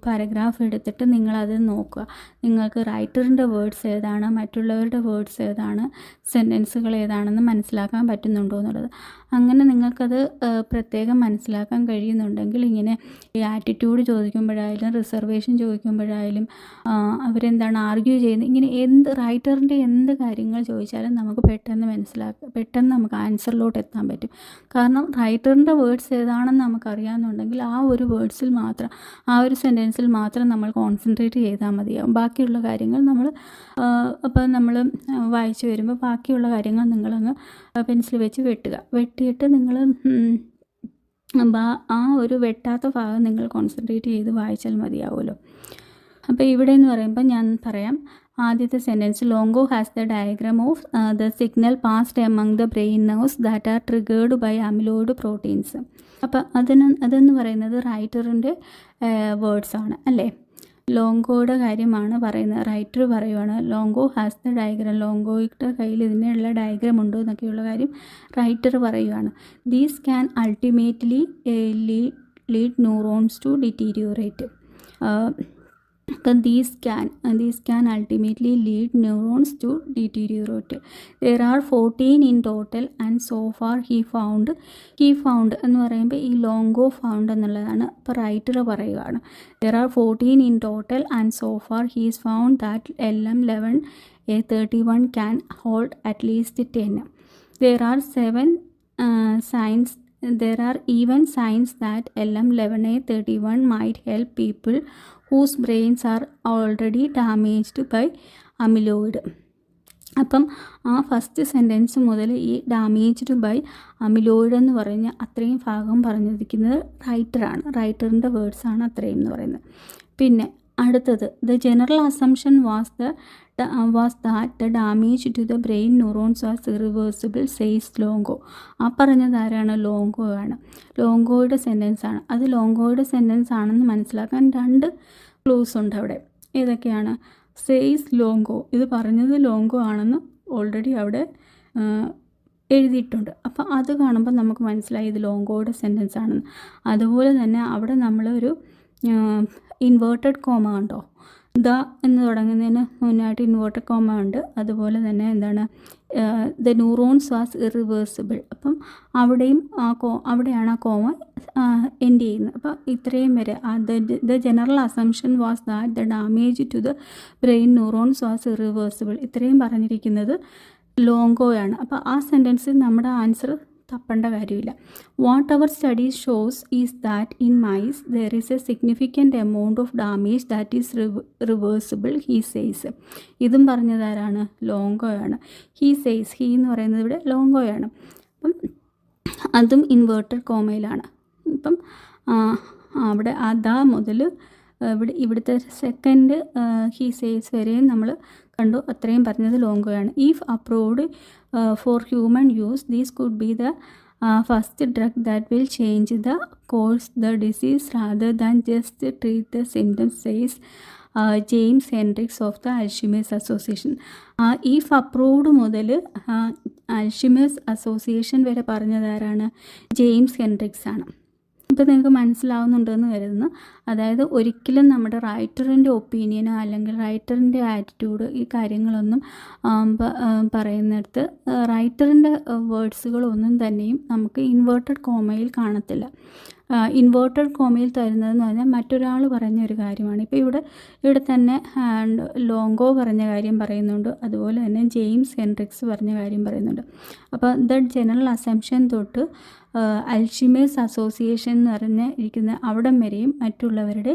പാരഗ്രാഫ് എടുത്തിട്ട് നിങ്ങളത് നോക്കുക. നിങ്ങൾക്ക് റൈറ്ററിൻ്റെ വേർഡ്സ് ഏതാണ്, മറ്റുള്ളവരുടെ വേർഡ്സ് ഏതാണ്, സെൻറ്റൻസുകൾ ഏതാണെന്ന് മനസ്സിലാക്കാൻ പറ്റുന്നുണ്ടോ എന്നുള്ളത്. അങ്ങനെ നിങ്ങൾക്കത് പ്രത്യേകം മനസ്സിലാക്കാൻ കഴിയുന്നുണ്ടെങ്കിൽ ഇങ്ങനെ ഈ ആറ്റിറ്റ്യൂഡ് ചോദിക്കുമ്പോഴായാലും റിസർവേഷൻ ചോദിക്കുമ്പോഴായാലും അവരെന്താണ് ആർഗ്യൂ ചെയ്യുന്നത്, ഇങ്ങനെ റൈറ്ററിൻ്റെ എന്ത് കാര്യങ്ങൾ ചോദിച്ചാലും നമുക്ക് പെട്ടെന്ന് നമുക്ക് ആൻസറിലോട്ട് എത്താൻ പറ്റും. കാരണം റൈറ്ററിൻ്റെ വേർഡ്സ് ഏതാണെന്ന് നമുക്കറിയാമെന്നുണ്ടെങ്കിൽ ആ ഒരു വേർഡ്സിൽ മാത്രം, ആ ഒരു സെൻറ്റൻസിൽ മാത്രം നമ്മൾ കോൺസെൻട്രേറ്റ് ചെയ്താൽ മതിയാവും. ബാക്കിയുള്ള കാര്യങ്ങൾ അപ്പോൾ നമ്മൾ വായിച്ചു വരുമ്പോൾ ബാക്കിയുള്ള കാര്യങ്ങൾ നിങ്ങളങ്ങ് പെൻസിൽ വെച്ച് വെട്ടിയിട്ട് നിങ്ങൾ ആ ഒരു വെട്ടാത്ത ഭാഗം നിങ്ങൾ കോൺസെൻട്രേറ്റ് ചെയ്ത് വായിച്ചാൽ മതിയാവുമല്ലോ. അപ്പോൾ ഇവിടെ എന്ന് പറയുമ്പോൾ ഞാൻ പറയാം, ആദ്യത്തെ sentence Longo has the diagram of the signal passed among the brain nerves that are triggered by amyloid proteins. അപ്പോൾ അതെന്ന് പറയുന്നത് റൈറ്ററിൻ്റെ വേർഡ്സാണ് അല്ലേ. ലോങ്കോയുടെ കാര്യമാണ് പറയുന്നത്. റൈറ്റർ പറയുവാണ് ലോങ്കോ ഹാസ് ദ ഡയഗ്രാം, ലോങ്കോയുടെ കയ്യിൽ ഇതിനുള്ള ഡയഗ്രാം ഉണ്ടോ എന്നൊക്കെയുള്ള കാര്യം റൈറ്റർ പറയുവാണ്. These can ultimately lead neurons to deteriorate. These can ultimately lead neurons to deteriorate. There are 14 in total and so far he found എന്ന് പറയുമ്പോൾ ഈ ലോങ്കോ ഫൗണ്ട് എന്നുള്ളതാണ് ഇപ്പോൾ റൈറ്റർ പറയുകയാണ്. There are 14 in total and so far he has found that LM11A31 can hold at least 10. There are even signs that LM11A31 might help people whose brains are already damaged by amyloid. അപ്പം ആ first sentence മുതൽ ഈ damaged by amyloid എന്ന് പറഞ്ഞ അത്രയും ഭാഗം പറഞ്ഞിരിക്കുന്നത് റൈറ്ററിൻ്റെ വേർഡ്സാണ് അത്രയും എന്ന് പറയുന്നത്. പിന്നെ അടുത്തത് the general assumption was that the damage to the brain neurons was irreversible says Longo. ആ പറഞ്ഞത് ആരാണ്? ലോങ്കോ ആണ്. ലോങ്കോയുടെ സെൻറ്റൻസാണ്. അത് ലോങ്കോയുടെ സെൻറ്റൻസ് ആണെന്ന് മനസ്സിലാക്കാൻ 2 ക്ലൂസ് ഉണ്ട് അവിടെ. ഏതൊക്കെയാണ്? സെയ്സ് ലോങ്കോ, ഇത് പറഞ്ഞത് ലോങ്കോ ആണെന്ന് ഓൾറെഡി അവിടെ എഴുതിയിട്ടുണ്ട്. അപ്പോൾ അത് കാണുമ്പോൾ നമുക്ക് മനസ്സിലായി ഇത് ലോങ്കോയുടെ സെൻറ്റൻസ് ആണെന്ന്. അതുപോലെ തന്നെ അവിടെ നമ്മളൊരു ഇൻവേർട്ടഡ് കോമ കണ്ടോ, ദ എന്ന് തുടങ്ങുന്നതിന് മുന്നായിട്ട് ഇൻവേർട്ടഡ് കോമ ഉണ്ട്. അതുപോലെ തന്നെ എന്താണ്, ദ ന്യൂറോൺസ് വാസ് ഇറിവേഴ്സിബിൾ. അപ്പം അവിടെയാണ് ആ കോമ എൻഡ് ചെയ്യുന്നത്. അപ്പോൾ ഇത്രയും വരെ the general assumption was that the damage to the brain neurons was irreversible. ഇത്രയും പറഞ്ഞിരിക്കുന്നത് ലോങ്കോയാണ്. അപ്പോൾ ആ സെൻറ്റൻസിൽ നമ്മുടെ ആൻസർ തപ്പേണ്ട കാര്യമില്ല. What our studies shows is that in mice there is a significant amount of damage that is reversible he says. ഇതും പറഞ്ഞതാരാണ്? ലോങ്കോയാണ്. He എന്ന് പറയുന്നത് ഇവിടെ ലോങ്കോയാണ്. അപ്പം അതും ഇൻവേർട്ടഡ് കോമയിലാണ്. ഇപ്പം അവിടെ അതാ മുതൽ ഇവിടുത്തെ സെക്കൻഡ് ഹീ സെയ്സ് വരെയും നമ്മൾ കണ്ടു. അത്രയും പറഞ്ഞത് ലോങ്കോയാണ്. If approved for human use these could be the first drug that will change the course the disease rather than just treat the symptoms says James Hendricks of the Alzheimer's Association. If approved മുതൽ Alzheimer's Association വരെ പറഞ്ഞതാരാണ്? James Hendricks ആണ്. ഇപ്പോൾ നിങ്ങൾക്ക് മനസ്സിലാവുന്നുണ്ടെന്ന് കരുതുന്നു. അതായത് ഒരിക്കലും നമ്മുടെ റൈറ്ററിൻ്റെ ഒപ്പീനിയനോ അല്ലെങ്കിൽ റൈറ്ററിൻ്റെ ആറ്റിറ്റ്യൂഡ് ഈ കാര്യങ്ങളൊന്നും പറയുന്നിടത്ത് റൈറ്ററിൻ്റെ വേർഡ്സുകളൊന്നും തന്നെയും നമുക്ക് ഇൻവേർട്ടഡ് കോമയിൽ കാണത്തില്ല. ഇൻവേർട്ടഡ് കോമയിൽ തരുന്നതെന്ന് പറഞ്ഞാൽ മറ്റൊരാൾ പറഞ്ഞ ഒരു കാര്യമാണ്. ഇപ്പോൾ ഇവിടെ തന്നെ ലോങ്കോ പറഞ്ഞ കാര്യം പറയുന്നുണ്ട്, അതുപോലെ തന്നെ ജെയിംസ് ഹെൻഡ്രിക്സ് പറഞ്ഞ കാര്യം പറയുന്നുണ്ട്. അപ്പോൾ ദ ജനറൽ അസംഷൻ തൊട്ട് അൽഷിമേഴ്സ് അസോസിയേഷൻ എന്ന് പറഞ്ഞിരിക്കുന്ന അവിടം വരെയും മറ്റുള്ളവരുടെ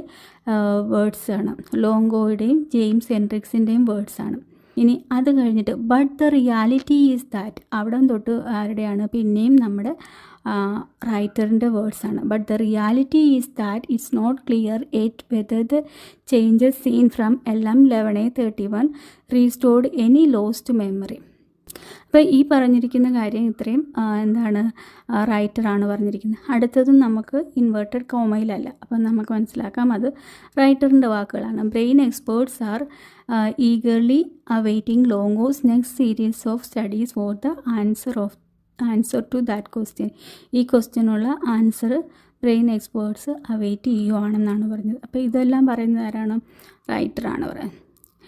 വേർഡ്സാണ്. ലോങ്കോയുടെയും ജെയിംസ് ഹെൻഡ്രിക്സിൻ്റെയും വേർഡ്സാണ്. ഇനി അത് കഴിഞ്ഞിട്ട് but the reality is that, അവിടം തൊട്ട് ആരുടെയാണ്? പിന്നെയും നമ്മുടെ റൈറ്ററിൻ്റെ വേർഡ്സാണ്. But the reality is that it's not clear yet whether the changes seen from LM11A31 restored any lost memory. അപ്പോൾ ഈ പറഞ്ഞിരിക്കുന്ന കാര്യം ഇത്രയും റൈറ്ററാണ് പറഞ്ഞിരിക്കുന്നത്. അടുത്തതും നമുക്ക് ഇൻവേർട്ടഡ് കോമയിലല്ല. അപ്പം നമുക്ക് മനസ്സിലാക്കാം അത് റൈറ്ററിൻ്റെ വാക്കുകളാണ്. Brain experts are eagerly awaiting Longo's next series of studies for the answer to that question. ഈ ക്വസ്റ്റ്യനുള്ള ആൻസർ ബ്രെയിൻ എക്സ്പേർട്സ് അവൈറ്റ് ചെയ്യുവാണെന്നാണ് പറഞ്ഞത്. അപ്പോൾ ഇതെല്ലാം പറയുന്നത് ആരാണ്? റൈറ്ററാണ് പറയുന്നത്.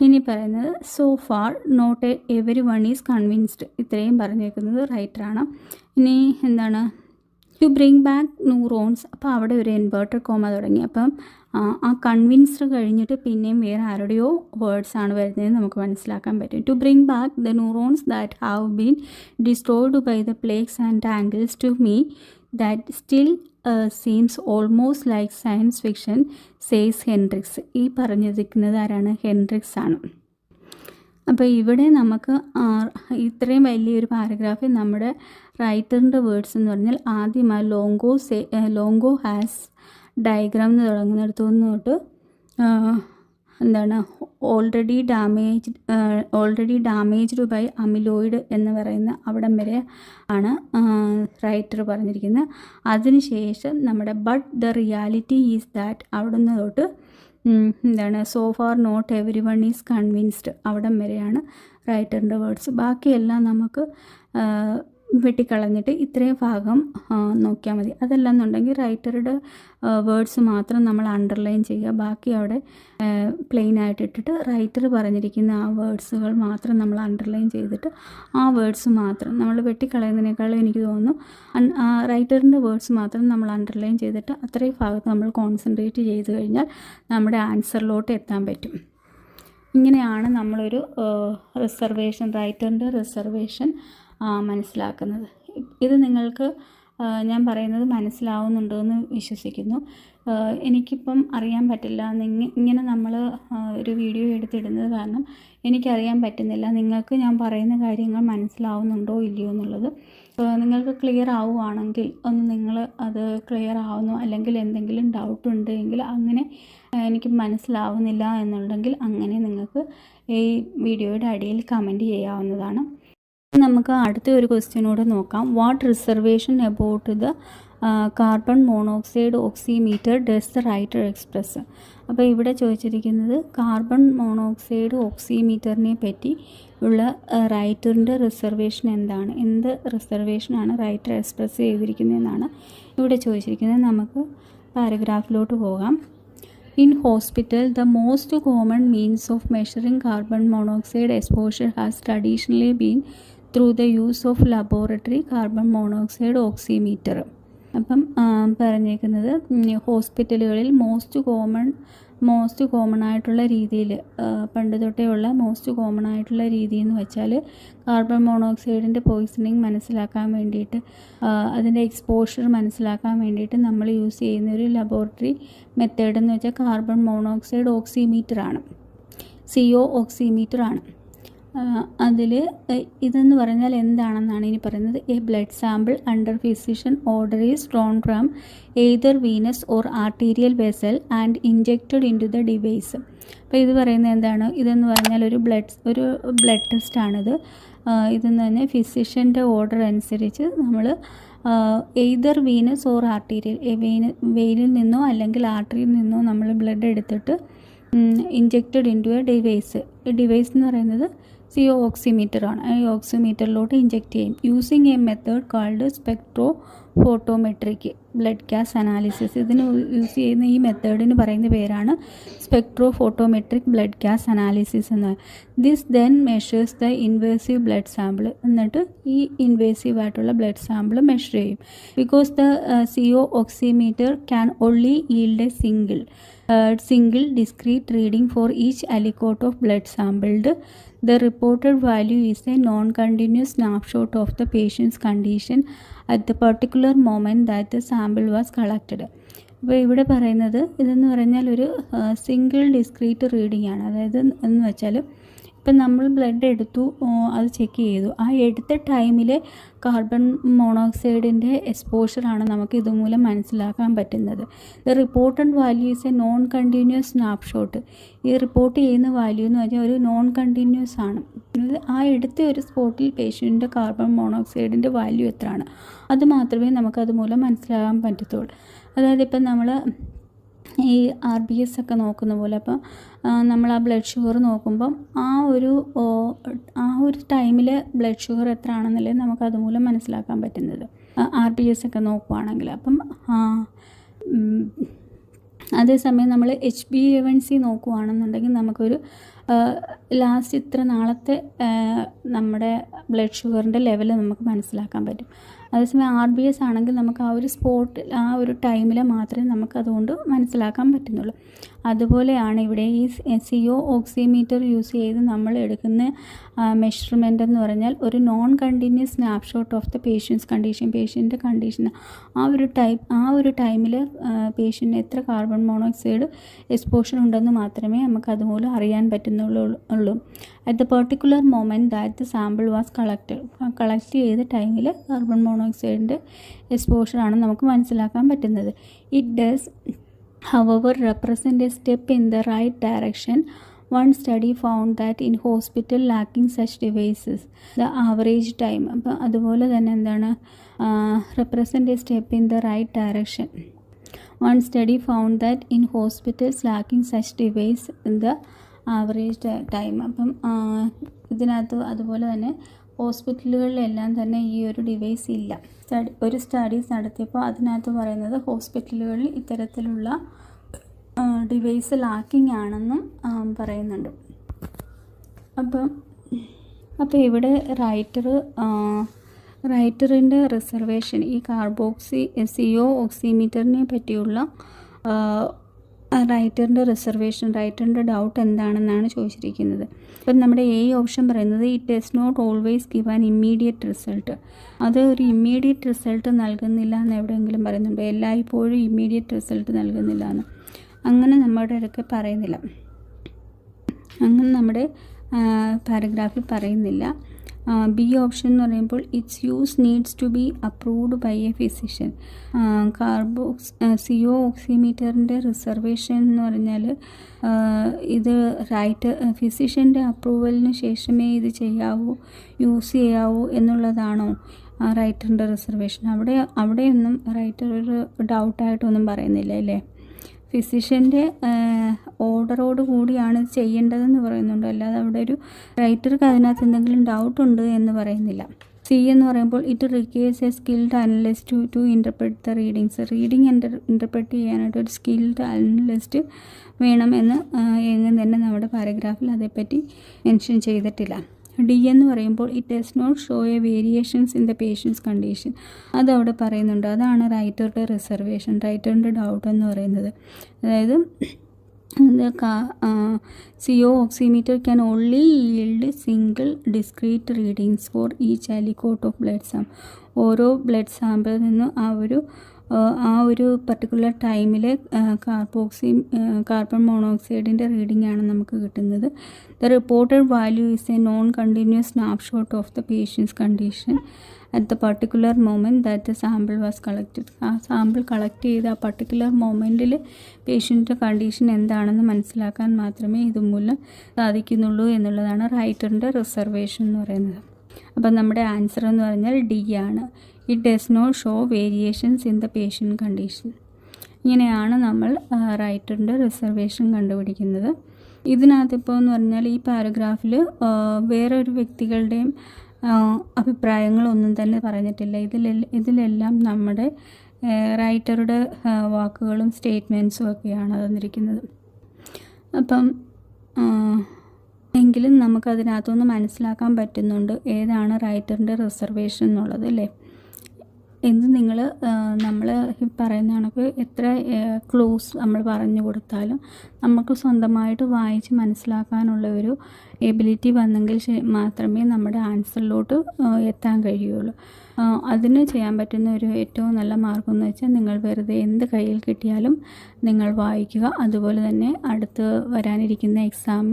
ഇനി പറയുന്നത് so far not everyone is convinced, ഇത്രയും പറഞ്ഞേക്കുന്നത് റൈറ്ററാണ്. ഇനി എന്താണ്? ടു ബ്രിങ് ബാക്ക് ന്യൂറോൺസ്, അപ്പോൾ അവിടെ ഒരു ഇൻവേർട്ടഡ് കോമ തുടങ്ങി. അപ്പം ആ കൺവിൻസ്ഡ് കഴിഞ്ഞിട്ട് പിന്നെയും വേറെ ആരുടെയോ വേർഡ്സ് ആണ് വരുന്നത് നമുക്ക് മനസ്സിലാക്കാൻ പറ്റും. To bring back the neurons that have been destroyed by the plaques and tangles to me that still seems almost like science fiction says Hendricks. ഈ പറഞ്ഞിരിക്കുന്നത് ആരാണ്? ഹെൻഡ്രിക്സ് ആണ്. അപ്പോൾ ഇവിടെ നമുക്ക് ഇത്രയും വലിയൊരു പാരഗ്രാഫിൽ നമ്മുടെ റൈറ്ററിൻ്റെ വേർഡ്സ് എന്ന് പറഞ്ഞാൽ ആദ്യം ആ ലോങ്കോ ഹാസ് ഡയഗ്രാം എന്ന് തുടങ്ങുന്നിടത്തു നിന്ന് തൊട്ട് എന്താണ് ഓൾറെഡി ഡാമേജ്ഡ് ബൈ അമിലോയിഡ് എന്ന് പറയുന്ന അവിടം വരെ ആണ് റൈറ്റർ പറഞ്ഞിരിക്കുന്നത്. അതിനുശേഷം നമ്മുടെ but the reality is that അവിടെ നിന്ന് തൊട്ട് എന്താണ് so far not everyone is convinced അവിടം വരെയാണ് റൈറ്ററിൻ്റെ വേർഡ്സ്. ബാക്കിയെല്ലാം നമുക്ക് വെട്ടിക്കളഞ്ഞിട്ട് ഇത്രയും ഭാഗം നോക്കിയാൽ മതി. അതല്ലെന്നുണ്ടെങ്കിൽ റൈറ്ററുടെ വേർഡ്സ് മാത്രം നമ്മൾ അണ്ടർലൈൻ ചെയ്യുക, ബാക്കി അവിടെ പ്ലെയിൻ ആയിട്ട് ഇട്ടിട്ട് റൈറ്റർ പറഞ്ഞിരിക്കുന്ന ആ വേർഡ്സുകൾ മാത്രം നമ്മൾ അണ്ടർലൈൻ ചെയ്തിട്ട് ആ വേർഡ്സ് മാത്രം നമ്മൾ വെട്ടിക്കളയുന്നതിനേക്കാളും എനിക്ക് തോന്നുന്നു റൈറ്ററിൻ്റെ വേർഡ്സ് മാത്രം നമ്മൾ അണ്ടർലൈൻ ചെയ്തിട്ട് അത്രയും ഭാഗത്ത് നമ്മൾ കോൺസെൻട്രേറ്റ് ചെയ്ത് കഴിഞ്ഞാൽ നമ്മുടെ ആൻസറിലോട്ട് എത്താൻ പറ്റും. ഇങ്ങനെയാണ് നമ്മളൊരു റിസർവേഷൻ, റൈറ്ററിൻ്റെ റിസർവേഷൻ മനസ്സിലാക്കുന്നത്. ഇത് നിങ്ങൾക്ക് ഞാൻ പറയുന്നത് മനസ്സിലാവുന്നുണ്ടെന്ന് വിശ്വസിക്കുന്നു. എനിക്കിപ്പം അറിയാൻ പറ്റില്ല, ഇങ്ങനെ നമ്മൾ ഒരു വീഡിയോ എടുത്തിടുന്നത് കാരണം എനിക്കറിയാൻ പറ്റുന്നില്ല നിങ്ങൾക്ക് ഞാൻ പറയുന്ന കാര്യങ്ങൾ മനസ്സിലാവുന്നുണ്ടോ ഇല്ലയോ എന്നുള്ളത്. നിങ്ങൾക്ക് ക്ലിയർ ആവുകയാണെങ്കിൽ ഒന്ന് നിങ്ങൾ അത് ക്ലിയർ ആവുന്നു, അല്ലെങ്കിൽ എന്തെങ്കിലും ഡൗട്ട് ഉണ്ടെങ്കിൽ അങ്ങനെ എനിക്ക് മനസ്സിലാവുന്നില്ല എന്നുണ്ടെങ്കിൽ അങ്ങനെ നിങ്ങൾക്ക് ഈ വീഡിയോയുടെ അടിയിൽ കമൻറ്റ് ചെയ്യാവുന്നതാണ്. നമുക്ക് അടുത്ത ഒരു ക്വസ്റ്റ്യനോട് നോക്കാം. What reservation about the carbon monoxide oximeter does the writer express. അപ്പോൾ ഇവിടെ ചോദിച്ചിരിക്കുന്നത് കാർബൺ മോണോക്സൈഡ് ഓക്സിമീറ്ററിനെ പറ്റി ഉള്ള റൈറ്ററിൻ്റെ റിസർവേഷൻ എന്താണ്, എന്ത് റിസർവേഷനാണ് റൈറ്റർ എക്സ്പ്രസ് ചെയ്തിരിക്കുന്നതെന്നാണ് ഇവിടെ ചോദിച്ചിരിക്കുന്നത്. നമുക്ക് പാരഗ്രാഫിലോട്ട് പോകാം. In hospital, the most common means of measuring carbon monoxide exposure has traditionally been through the use of laboratory carbon monoxide oximeter. അപ്പം പറഞ്ഞേക്കുന്നത് ഹോസ്പിറ്റലുകളിൽ മോസ്റ്റ് കോമൺ ആയിട്ടുള്ള രീതിയിൽ പണ്ട് തൊട്ടേ ഉള്ള മോസ്റ്റ് കോമൺ ആയിട്ടുള്ള രീതി എന്ന് വെച്ചാൽ കാർബൺ മോണോക്സൈഡിൻ്റെ പോയിസണിങ് മനസ്സിലാക്കാൻ വേണ്ടിയിട്ട് അതിൻ്റെ എക്സ്പോഷർ മനസ്സിലാക്കാൻ വേണ്ടിയിട്ട് നമ്മൾ യൂസ് ചെയ്യുന്ന ഒരു ലബോറട്ടറി മെത്തേഡ് എന്ന് വെച്ചാൽ കാർബൺ മോണോക്സൈഡ് ഓക്സിമീറ്ററാണ്, CO ഓക്സിമീറ്റർ ആണ്. അതിൽ ഇതെന്ന് പറഞ്ഞാൽ എന്താണെന്നാണ് ഇനി പറയുന്നത്. A blood sample under physician order is drawn from either venous or arterial vessel and injected into the device. അപ്പോൾ ഇത് പറയുന്നത് എന്താണ്? ഇതെന്ന് പറഞ്ഞാൽ ഒരു ബ്ലഡ് ടെസ്റ്റാണിത്. ഇതെന്ന് പറഞ്ഞാൽ ഫിസിഷ്യൻ്റെ ഓർഡർ അനുസരിച്ച് നമ്മൾ എയ്തർ വീനസ് ഓർ ആർട്ടീരിയൽ വെയിനിൽ നിന്നോ അല്ലെങ്കിൽ ആർട്ടറിയിൽ നിന്നോ നമ്മൾ ബ്ലഡ് എടുത്തിട്ട് injected into a device എന്ന് പറയുന്നത് CO ഓക്സിമീറ്റർ ആണ്. ഈ ഓക്സിമീറ്ററിലോട്ട് ഇൻജെക്റ്റ് ചെയ്യും using a method called spectrophotometric blood gas analysis. ഇതിന് യൂസ് ചെയ്യുന്ന ഈ മെത്തേഡിന് പറയുന്ന പേരാണ് spectrophotometric blood gas analysis എന്ന്. This then measures the invasive blood sample. എന്നിട്ട് ഈ ഇൻവേസീവ് ആയിട്ടുള്ള ബ്ലഡ് സാമ്പിൾ മെഷർ ചെയ്യും. Because the CO oximeter can only yield A single discrete reading for each aliquot of blood sampled. The reported value is a non-continuous snapshot of the patient's condition at the particular moment that the sample was collected. അപ്പോൾ ഇവിടെ പറയുന്നത് ഇതെന്ന് പറഞ്ഞാൽ ഒരു single discrete reading ആണ്. അതായത് എന്ന് വെച്ചാൽ ഇപ്പം നമ്മൾ ബ്ലഡ് എടുത്തു, അത് ചെക്ക് ചെയ്തു, ആ എടുത്ത ടൈമിൽ കാർബൺ മോണോക്സൈഡിൻ്റെ എക്സ്പോഷറാണ് നമുക്ക് ഇതുമൂലം മനസ്സിലാക്കാൻ പറ്റുന്നത്. The reported value is a non continuous snapshot. ഈ റിപ്പോർട്ട് ചെയ്യുന്ന വാല്യൂ എന്ന് പറഞ്ഞാൽ ഒരു നോൺ കണ്ടിന്യൂസ് ആണ്. ആ എടുത്ത ഒരു സ്പോട്ടിൽ പേഷ്യൻ്റെ കാർബൺ മോണോക്സൈഡിൻ്റെ വാല്യൂ എത്രയാണ് അത് മാത്രമേ നമുക്കതുമൂലം മനസ്സിലാക്കാൻ പറ്റത്തുള്ളൂ. അതായത് ഇപ്പം നമ്മൾ ഈ RBS ഒക്കെ നോക്കുന്ന പോലെ അപ്പം നമ്മൾ ആ ബ്ലഡ് ഷുഗർ നോക്കുമ്പം ആ ഒരു ടൈമിൽ ബ്ലഡ് ഷുഗർ എത്ര ആണെന്നുള്ളത് നമുക്ക് അതുമൂലം മനസ്സിലാക്കാൻ പറ്റുന്നത് RBS ഒക്കെ നോക്കുവാണെങ്കിൽ. അപ്പം അതേസമയം നമ്മൾ HbA1c നോക്കുകയാണെന്നുണ്ടെങ്കിൽ നമുക്കൊരു ലാസ്റ്റ് ഇത്ര നാളത്തെ നമ്മുടെ ബ്ലഡ് ഷുഗറിൻ്റെ ലെവൽ നമുക്ക് മനസ്സിലാക്കാൻ പറ്റും. അതേസമയം RBS ആണെങ്കിൽ നമുക്ക് ആ ഒരു സ്പോട്ടിൽ ആ ഒരു ടൈമിൽ മാത്രമേ നമുക്കതുകൊണ്ട് മനസ്സിലാക്കാൻ പറ്റുന്നുള്ളൂ. അതുപോലെയാണ് ഇവിടെ ഈ CO ഓക്സിമീറ്റർ യൂസ് ചെയ്ത് നമ്മൾ എടുക്കുന്ന മെഷർമെൻ്റ് എന്ന് പറഞ്ഞാൽ ഒരു non continuous snapshot of the പേഷ്യൻ്റെ കണ്ടീഷൻ ആ ഒരു ടൈമിൽ പേഷ്യൻറ്റിന് എത്ര കാർബൺ മോണോക്സൈഡ് എക്സ്പോഷർ ഉണ്ടെന്ന് മാത്രമേ നമുക്ക് അതുമൂലം അറിയാൻ പറ്റുന്നുള്ളൂ. At the particular moment that the sample was collect ചെയ്ത ടൈമിൽ കാർബൺ മോണോക്സൈഡിൻ്റെ എക്സ്പോഷറാണ് നമുക്ക് മനസ്സിലാക്കാൻ പറ്റുന്നത്. It does however represent a step in the right direction. One study found that in hospital lacking such devices, the average time അപ്പോൾ അതുപോലെ തന്നെ എന്താണ് represent a step in the right direction. One study found that in hospitals lacking such device in the average time. അപ്പം ഇതിനകത്ത് അതുപോലെ തന്നെ ഹോസ്പിറ്റലുകളിലെല്ലാം തന്നെ ഈ ഒരു ഡിവൈസ് ഇല്ല. ഒരു സ്റ്റഡീസ് നടത്തിയപ്പോൾ അതിനകത്ത് പറയുന്നത് ഹോസ്പിറ്റലുകളിൽ ഇത്തരത്തിലുള്ള ഡിവൈസ് ലാക്കിംഗ് ആണെന്നും പറയുന്നുണ്ട്. അപ്പോൾ ഇവിടെ റൈറ്ററിൻ്റെ റിസർവേഷൻ ഈ CO ഓക്സിമീറ്ററിനെ പറ്റിയുള്ള റൈറ്ററിൻ്റെ ഡൗട്ട് എന്താണെന്നാണ് ചോദിച്ചിരിക്കുന്നത്. അപ്പം നമ്മുടെ ഓപ്ഷൻ പറയുന്നത് it does not always give an immediate result. അത് ഒരു ഇമ്മീഡിയറ്റ് റിസൾട്ട് നൽകുന്നില്ല എന്ന് എവിടെയെങ്കിലും പറയുന്നുണ്ട്. എല്ലായ്പ്പോഴും ഇമ്മീഡിയറ്റ് റിസൾട്ട് നൽകുന്നില്ല എന്ന് അങ്ങനെ നമ്മുടെ അടുക്കെ പറയുന്നില്ല, അങ്ങനെ നമ്മുടെ പാരഗ്രാഫിൽ പറയുന്നില്ല. ബി ഓപ്ഷൻ എന്ന് പറയുമ്പോൾ its use needs to be approved by a physician. CO ഓക്സിമീറ്ററിൻ്റെ റിസർവേഷൻ എന്ന് പറഞ്ഞാൽ ഇത് ഫിസിഷ്യൻ്റെ അപ്രൂവലിന് ശേഷമേ ഇത് യൂസ് ചെയ്യാവൂ എന്നുള്ളതാണോ റൈറ്ററിൻ്റെ റിസർവേഷൻ? അവിടെയൊന്നും റൈറ്റർ ഒരു ഡൗട്ടായിട്ടൊന്നും പറയുന്നില്ല അല്ലേ. ഫിസിഷ്യൻ്റെ ഓർഡറോട് കൂടിയാണ് ചെയ്യേണ്ടതെന്ന് പറയുന്നുണ്ട്, അല്ലാതെ അവിടെ ഒരു റൈറ്റർക്ക് അതിനകത്ത് എന്തെങ്കിലും ഡൗട്ടുണ്ട് എന്ന് പറയുന്നില്ല. C എന്ന് പറയുമ്പോൾ it requires a skilled analyst to interpret the reading interpret ചെയ്യാനായിട്ട് ഒരു സ്കിൽഡ് അനലിസ്റ്റ് വേണമെന്ന് എങ്ങും തന്നെ നമ്മുടെ പാരഗ്രാഫിൽ അതേപ്പറ്റി മെൻഷൻ ചെയ്തിട്ടില്ല. D എന്ന് പറയുമ്പോൾ it does not show a variations in the patients condition. അതവിടെ പറയുന്നുണ്ട്. അതാണ് റൈറ്ററിൻ്റെ ഡൗട്ട് എന്ന് പറയുന്നത്. അതായത് CO oximeter can only yield single discrete readings for each aliquot of blood sample. ഓരോ ബ്ലഡ് സാമ്പിളിൽ നിന്നും ആ ഒരു പർട്ടിക്കുലർ ടൈമിൽ കാർബൺ മോണോക്സൈഡിൻ്റെ റീഡിംഗ് ആണ് നമുക്ക് കിട്ടുന്നത്. The reported value is a non continuous snapshot of the patients condition at the particular moment that the sample was collected. ആ സാമ്പിൾ കളക്ട് ചെയ്ത ആ പർട്ടിക്കുലർ മൊമെൻറ്റിൽ പേഷ്യൻ്റെ കണ്ടീഷൻ എന്താണെന്ന് മനസ്സിലാക്കാൻ മാത്രമേ ഇതുമൂലം സാധിക്കുന്നുള്ളൂ എന്നുള്ളതാണ് റൈറ്ററിൻ്റെ റിസർവേഷൻ എന്ന് പറയുന്നത്. അപ്പം നമ്മുടെ ആൻസർ എന്ന് പറഞ്ഞാൽ D ആണ്. It does not show variations in the patient condition. ഇങ്ങനെയാണ് നമ്മൾ റൈറ്ററിൻ്റെ റിസർവേഷൻ കണ്ടുപിടിക്കുന്നത്. ഇതിനകത്തിപ്പോൾ എന്ന് പറഞ്ഞാൽ ഈ പാരഗ്രാഫിൽ വേറൊരു വ്യക്തികളുടെയും അഭിപ്രായങ്ങളൊന്നും തന്നെ പറഞ്ഞിട്ടില്ല. ഇതിലെല്ലാം നമ്മുടെ റൈറ്ററുടെ വാക്കുകളും സ്റ്റേറ്റ്മെൻറ്റ്സും ഒക്കെയാണ് തന്നിരിക്കുന്നത്. അപ്പം എങ്കിലും നമുക്കതിനകത്തുനിന്ന് മനസ്സിലാക്കാൻ പറ്റുന്നുണ്ട് ഏതാണ് റൈറ്ററിൻ്റെ റിസർവേഷൻ എന്നുള്ളത് അല്ലേ. എന്ന് നമ്മൾ പറയുന്ന കണക്ക് എത്ര ക്ലൂസ് നമ്മൾ പറഞ്ഞു കൊടുത്താലും നമുക്ക് സ്വന്തമായിട്ട് വായിച്ച് മനസ്സിലാക്കാനുള്ള ഒരു എബിലിറ്റി വന്നെങ്കിൽ മാത്രമേ നമ്മുടെ ആൻസറിലോട്ട് എത്താൻ കഴിയുള്ളൂ. അതിന് ചെയ്യാൻ പറ്റുന്ന ഒരു ഏറ്റവും നല്ല മാർഗ്ഗം എന്ന് വെച്ചാൽ നിങ്ങൾ വെറുതെ എന്ത് കയ്യിൽ കിട്ടിയാലും നിങ്ങൾ വായിക്കുക. അതുപോലെ തന്നെ അടുത്ത് വരാനിരിക്കുന്ന എക്സാം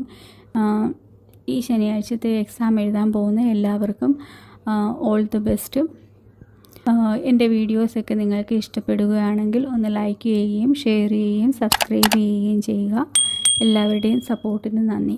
ഈ ശനിയാഴ്ചത്തെ എക്സാം എഴുതാൻ പോകുന്ന എല്ലാവർക്കും ഓൾ ദി ബെസ്റ്റ്. എൻ്റെ വീഡിയോസൊക്കെ നിങ്ങൾക്ക് ഇഷ്ടപ്പെടുകയാണെങ്കിൽ ഒന്ന് ലൈക്ക് ചെയ്യുകയും ഷെയർ ചെയ്യുകയും സബ്സ്ക്രൈബ് ചെയ്യുകയും ചെയ്യുക. എല്ലാവരുടെയും സപ്പോർട്ടിന് നന്ദി.